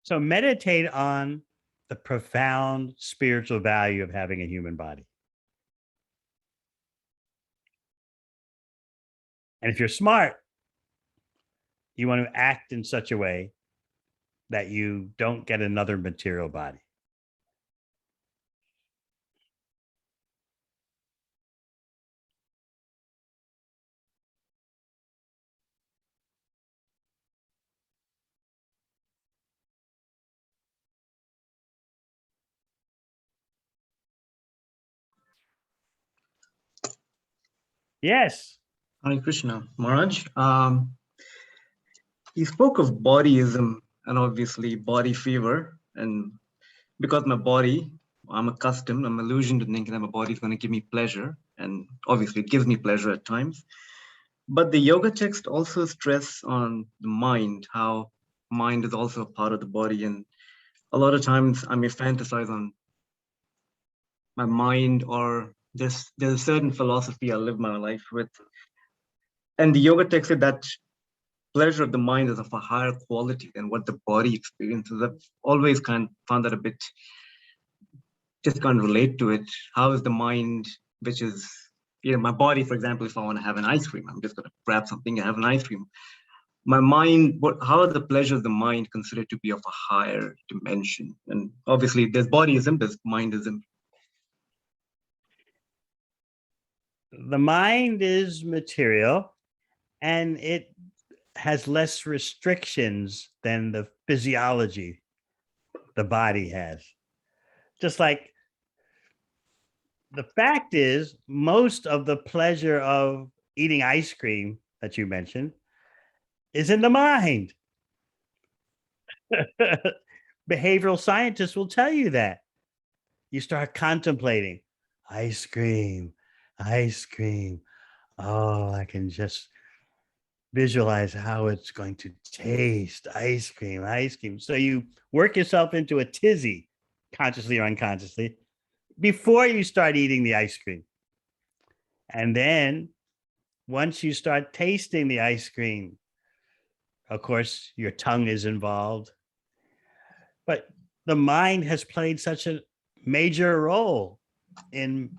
So meditate on the profound spiritual value of having a human body. And if you're smart, you want to act in such a way that you don't get another material body. Yes. Hare Krishna. Maharaj, you spoke of body-ism and obviously body fever. And because my body, I'm accustomed, I'm illusioned to thinking that my body is going to give me pleasure. And obviously it gives me pleasure at times. But the yoga text also stress on the mind, how mind is also a part of the body. And a lot of times I may fantasize on my mind, or there's a certain philosophy I live my life with. And the yoga text said that pleasure of the mind is of a higher quality than what the body experiences. I've always kind of found that a bit, just can't relate to it. How is the mind, which is, my body, for example, if I want to have an ice cream, I'm just going to grab something and have an ice cream. My mind, how are the pleasures of the mind considered to be of a higher dimension? And obviously there's bodyism, there's mindism. The mind is material, and it has less restrictions than the physiology the body has. Just like the fact is, most of the pleasure of eating ice cream that you mentioned is in the mind. Behavioral scientists will tell you that. You start contemplating ice cream, ice cream. Oh, I can just visualize how it's going to taste. Ice cream, ice cream. So you work yourself into a tizzy, consciously or unconsciously, before you start eating the ice cream. And then once you start tasting the ice cream, of course, your tongue is involved. But the mind has played such a major role in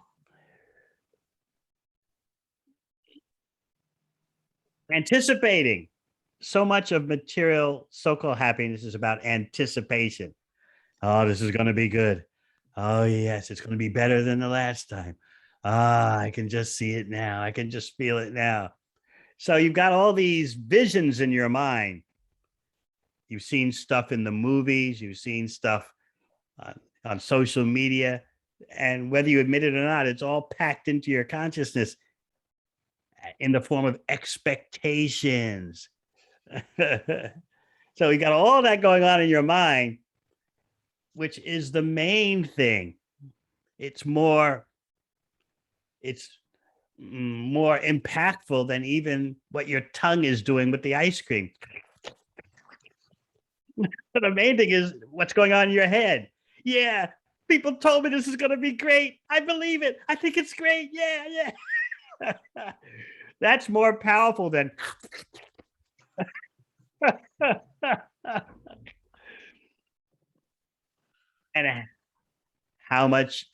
anticipating. So much of material so-called happiness is about anticipation. Oh, this is going to be good. Oh, yes, it's going to be better than the last time. Ah, I can just see it now. I can just feel it now. So you've got all these visions in your mind. You've seen stuff in the movies. You've seen stuff on social media. And whether you admit it or not, it's all packed into your consciousness in the form of expectations. So you got all that going on in your mind, which is the main thing. It's more impactful than even what your tongue is doing with the ice cream. But the main thing is what's going on in your head. Yeah, people told me this is going to be great. I believe it. I think it's great. Yeah, yeah. That's more powerful than and how much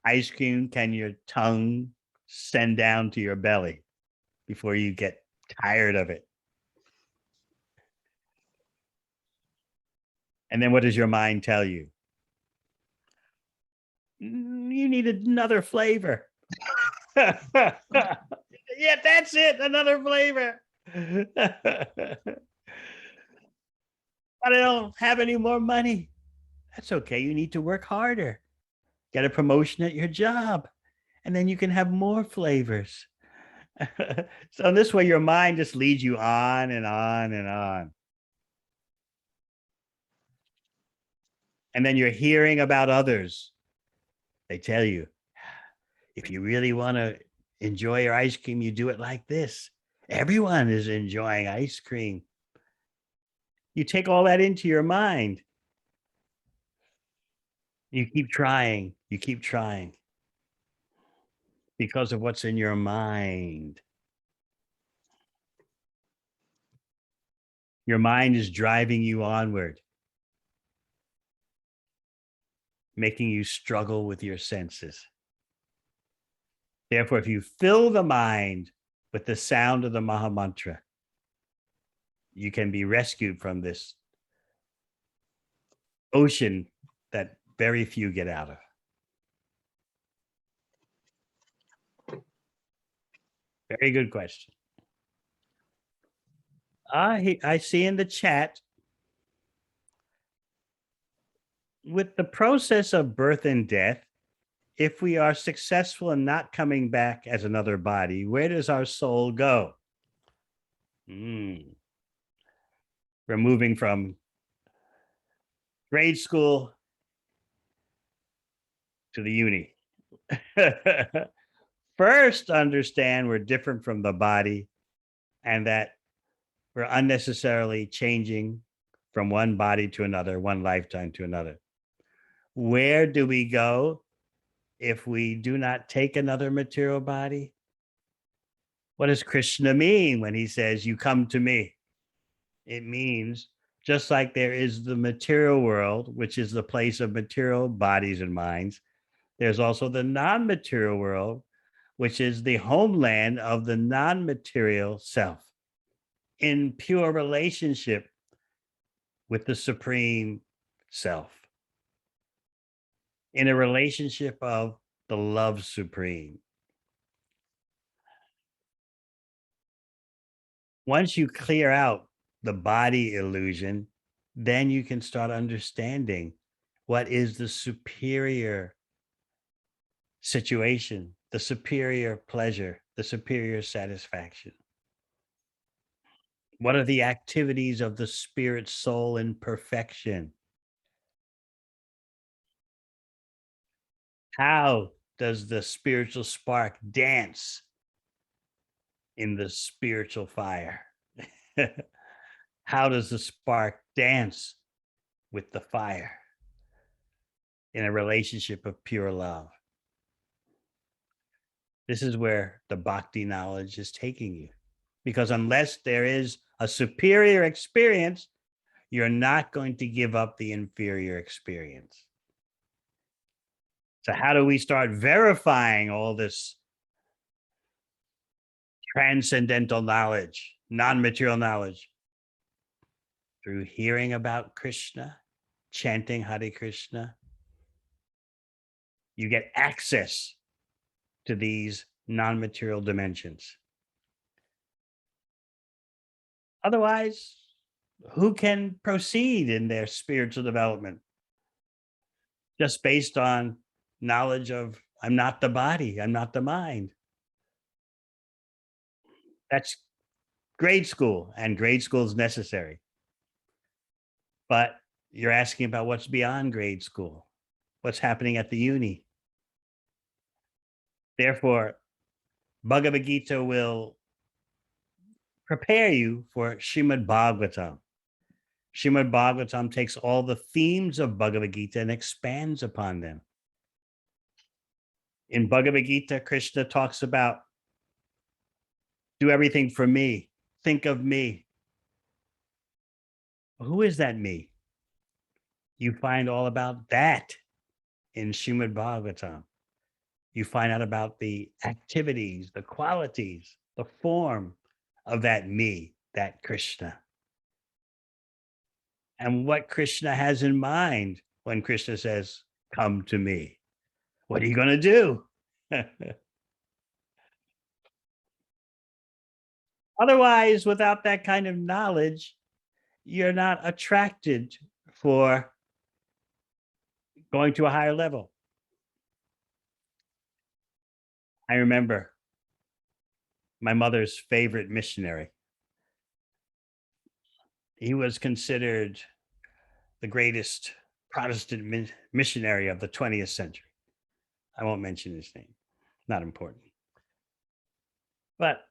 ice cream can your tongue send down to your belly before you get tired of it? And then what does your mind tell you? You need another flavor. Yeah, that's it. Another flavor. But I don't have any more money. That's okay. You need to work harder. Get a promotion at your job, and then you can have more flavors. So in this way, your mind just leads you on and on and on. And then you're hearing about others. They tell you, if you really want to enjoy your ice cream, you do it like this. Everyone is enjoying ice cream. You take all that into your mind. You keep trying. You keep trying because of what's in your mind. Your mind is driving you onward, making you struggle with your senses. Therefore, if you fill the mind with the sound of the Maha Mantra, you can be rescued from this ocean that very few get out of. Very good question. I see in the chat, with the process of birth and death, if we are successful in not coming back as another body, where does our soul go? We're moving from grade school to the uni. First, understand we're different from the body and that we're unnecessarily changing from one body to another, one lifetime to another. Where do we go if we do not take another material body? What does Krishna mean when he says, you come to me? It means just like there is the material world, which is the place of material bodies and minds, there's also the non-material world, which is the homeland of the non-material self in pure relationship with the Supreme Self, in a relationship of the love supreme. Once you clear out the body illusion, then you can start understanding what is the superior situation, the superior pleasure, the superior satisfaction. What are the activities of the spirit soul in perfection? How does the spiritual spark dance in the spiritual fire? How does the spark dance with the fire in a relationship of pure love? This is where the bhakti knowledge is taking you. Because unless there is a superior experience, you're not going to give up the inferior experience. So how do we start verifying all this transcendental knowledge, non-material knowledge? Through hearing about Krishna, chanting Hare Krishna. You get access to these non-material dimensions. Otherwise, who can proceed in their spiritual development? Just based on knowledge of, I'm not the body, I'm not the mind. That's grade school, and grade school is necessary. But you're asking about what's beyond grade school, what's happening at the uni. Therefore, Bhagavad Gita will prepare you for Srimad Bhagavatam. Srimad Bhagavatam takes all the themes of Bhagavad Gita and expands upon them. In Bhagavad Gita, Krishna talks about do everything for me, think of me. Who is that me? You find all about that in Srimad Bhagavatam. You find out about the activities, the qualities, the form of that me, that Krishna. And what Krishna has in mind when Krishna says, come to me. What are you going to do? Otherwise, without that kind of knowledge, you're not attracted for going to a higher level. I remember my mother's favorite missionary. He was considered the greatest Protestant missionary of the 20th century. I won't mention his name, not important. But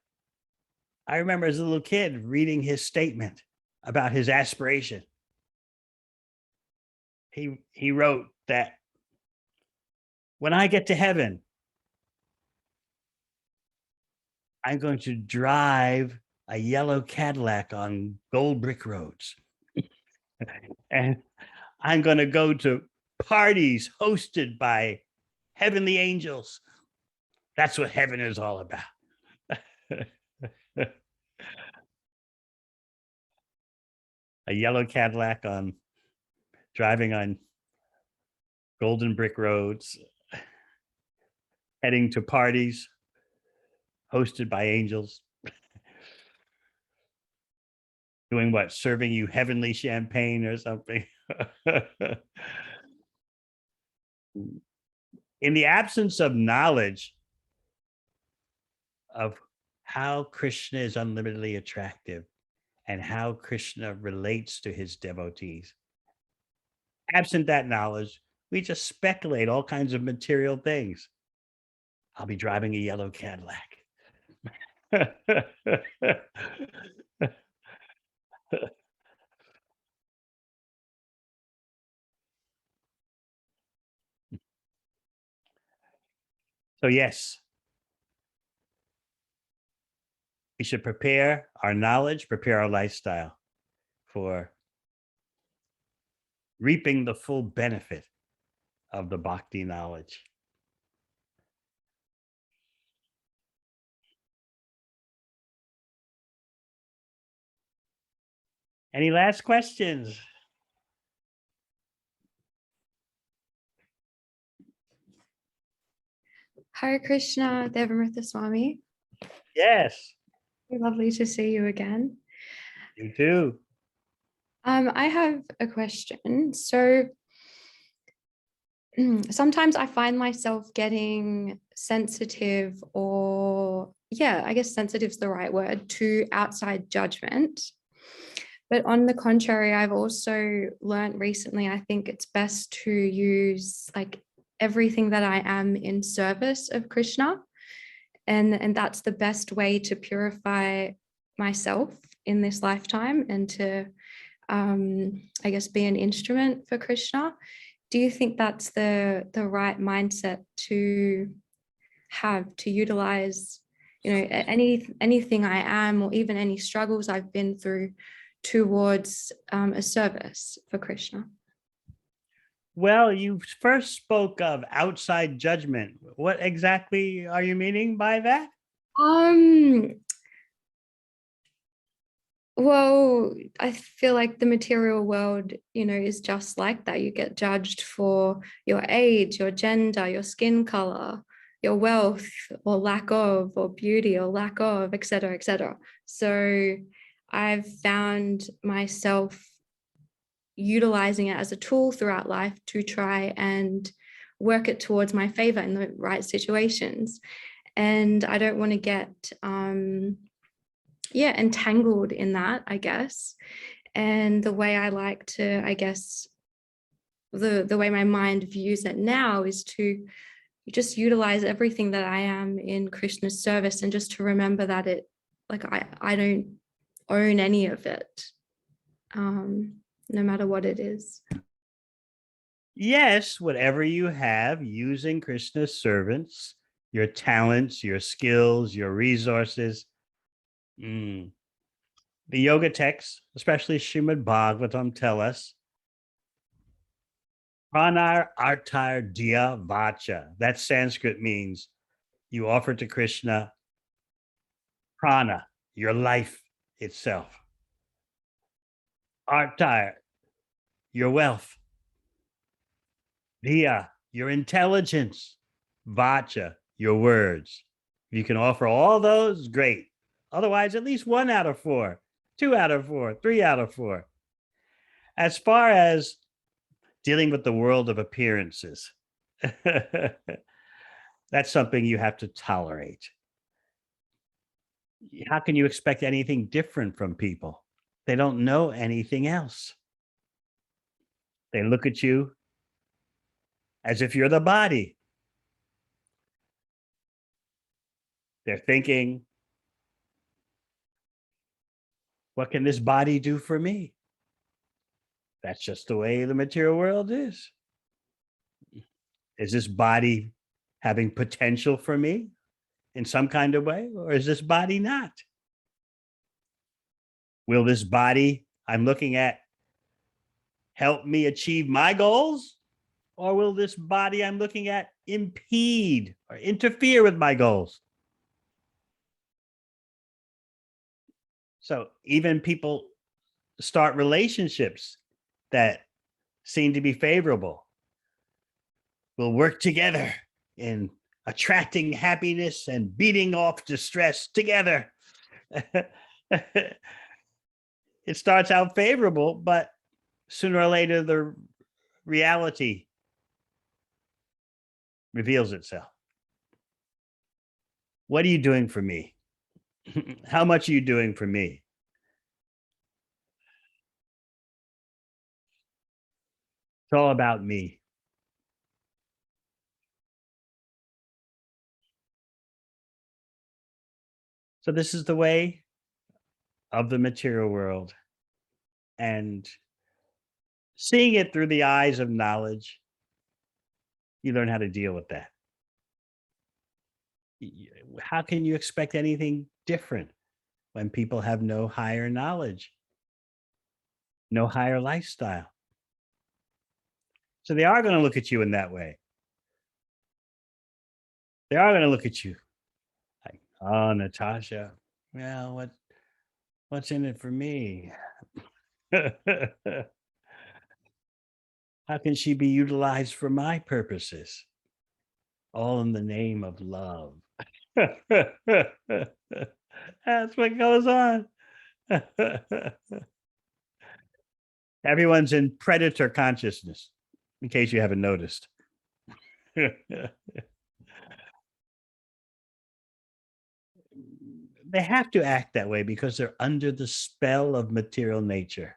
I remember as a little kid reading his statement about his aspiration. He wrote that when I get to heaven, I'm going to drive a yellow Cadillac on gold brick roads. And I'm going to go to parties hosted by heavenly angels. That's what heaven is all about. A yellow Cadillac driving on golden brick roads, heading to parties hosted by angels. Doing what? Serving you heavenly champagne or something. In the absence of knowledge of how Krishna is unlimitedly attractive and how Krishna relates to his devotees, absent that knowledge, we just speculate all kinds of material things. I'll be driving a yellow Cadillac. So yes, we should prepare our knowledge, prepare our lifestyle for reaping the full benefit of the bhakti knowledge. Any last questions? Hare Krishna, Devamrita Swami. Yes. Lovely to see you again. You too. I have a question. So sometimes I find myself getting sensitive, or I guess sensitive is the right word, to outside judgment. But on the contrary, I've also learned recently, I think it's best to use like everything that I am in service of Krishna. And that's the best way to purify myself in this lifetime and to, I guess, be an instrument for Krishna. Do you think that's the right mindset to have, to utilize, anything I am, or even any struggles I've been through, towards a service for Krishna? Well, you first spoke of outside judgment. What exactly are you meaning by that? Well, I feel like the material world, is just like that. You get judged for your age, your gender, your skin color, your wealth or lack of, or beauty or lack of, etc., etc. So I've found myself utilizing it as a tool throughout life to try and work it towards my favor in the right situations. And I don't want to get entangled in that, I guess. And the way I like to, I guess, the way my mind views it now is to just utilize everything that I am in Krishna's service, and just to remember that I don't own any of it, no matter what it is. Yes, whatever you have using Krishna's servants, your talents, your skills, your resources. The yoga texts, especially Srimad Bhagavatam, tell us, pranar artar diya vacha. That Sanskrit means you offer to Krishna prana, your life itself. Artar, your wealth. Diya, your intelligence. Vacha, your words. If you can offer all those, great. Otherwise, at least 1 out of 4, 2 out of 4, 3 out of 4. As far as dealing with the world of appearances, that's something you have to tolerate. How can you expect anything different from people? They don't know anything else. They look at you as if you're the body. They're thinking, what can this body do for me? That's just the way the material world is. Is this body having potential for me in some kind of way, or is this body not? Will this body I'm looking at help me achieve my goals, or will this body I'm looking at impede or interfere with my goals? So even people start relationships that seem to be favorable. We'll work together in attracting happiness and beating off distress together. It starts out favorable, but sooner or later, the reality reveals itself. What are you doing for me? How much are you doing for me? It's all about me. So this is the way of the material world. And seeing it through the eyes of knowledge, you learn how to deal with that. How can you expect anything different when people have no higher knowledge, no higher lifestyle? So they are going to look at you in that way. They are going to look at you like, oh, Natasha, well, what's in it for me? How can she be utilized for my purposes? All in the name of love. That's what goes on. Everyone's in predator consciousness, in case you haven't noticed. They have to act that way because they're under the spell of material nature.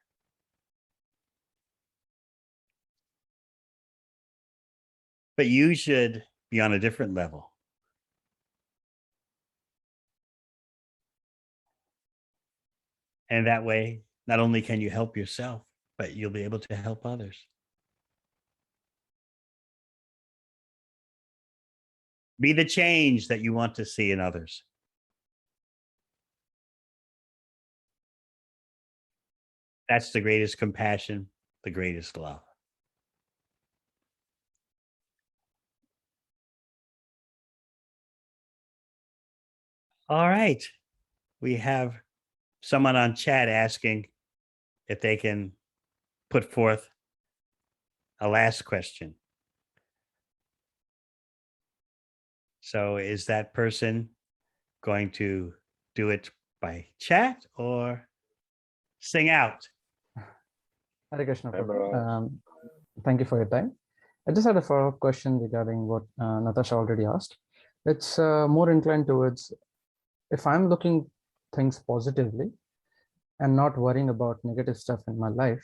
But you should be on a different level. And that way, not only can you help yourself, but you'll be able to help others. Be the change that you want to see in others. That's the greatest compassion, the greatest love. All right. We have someone on chat asking if they can put forth a last question. So is that person going to do it by chat or sing out? Hare Krishna. Hi, Maharaj. Thank you for your time. I just had a follow-up question regarding what Natasha already asked. It's more inclined towards, if I'm looking things positively and not worrying about negative stuff in my life,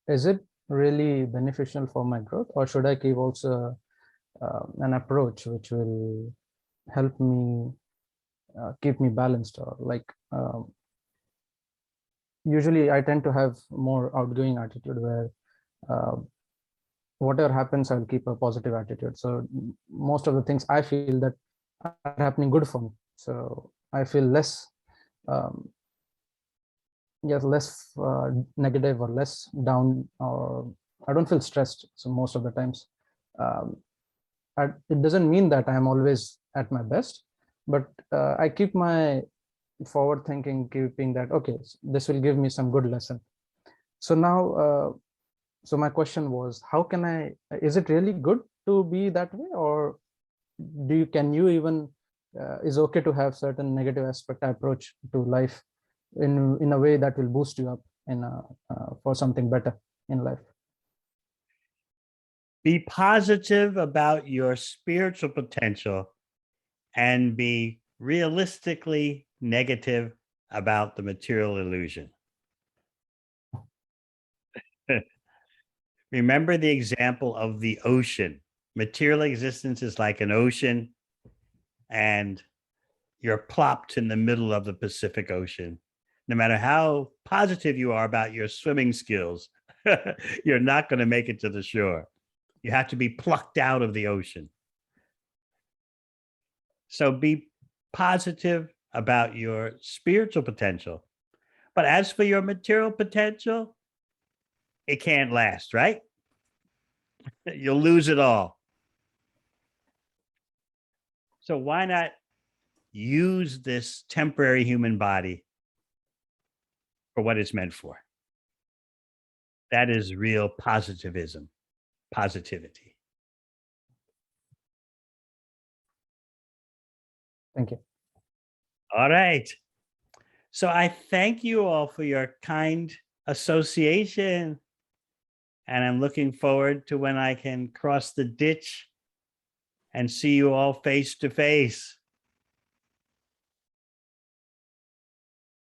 is it really beneficial for my growth, or should I keep also an approach which will help me keep me balanced? Or like usually I tend to have more outgoing attitude where whatever happens, I'll keep a positive attitude. So most of the things I feel that are happening good for me. So I feel less, less negative or less down, or I don't feel stressed. So most of the times, it doesn't mean that I'm always at my best, but I keep my forward thinking, keeping that, okay, this will give me some good lesson. So now, so my question was, how can I, is it really good to be that way, or can you even, is okay to have certain negative aspect approach to life in a way that will boost you up for something better in life? Be positive about your spiritual potential and be realistically negative about the material illusion. Remember the example of the ocean. Material existence is like an ocean, and you're plopped in the middle of the Pacific Ocean. No matter how positive you are about your swimming skills, you're not going to make it to the shore. You have to be plucked out of the ocean. So be positive about your spiritual potential. But as for your material potential, it can't last, right? You'll lose it all. So why not use this temporary human body for what it's meant for? That is real positivism, positivity. Thank you. All right. So I thank you all for your kind association. And I'm looking forward to when I can cross the ditch and see you all face to face.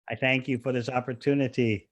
I thank you for this opportunity.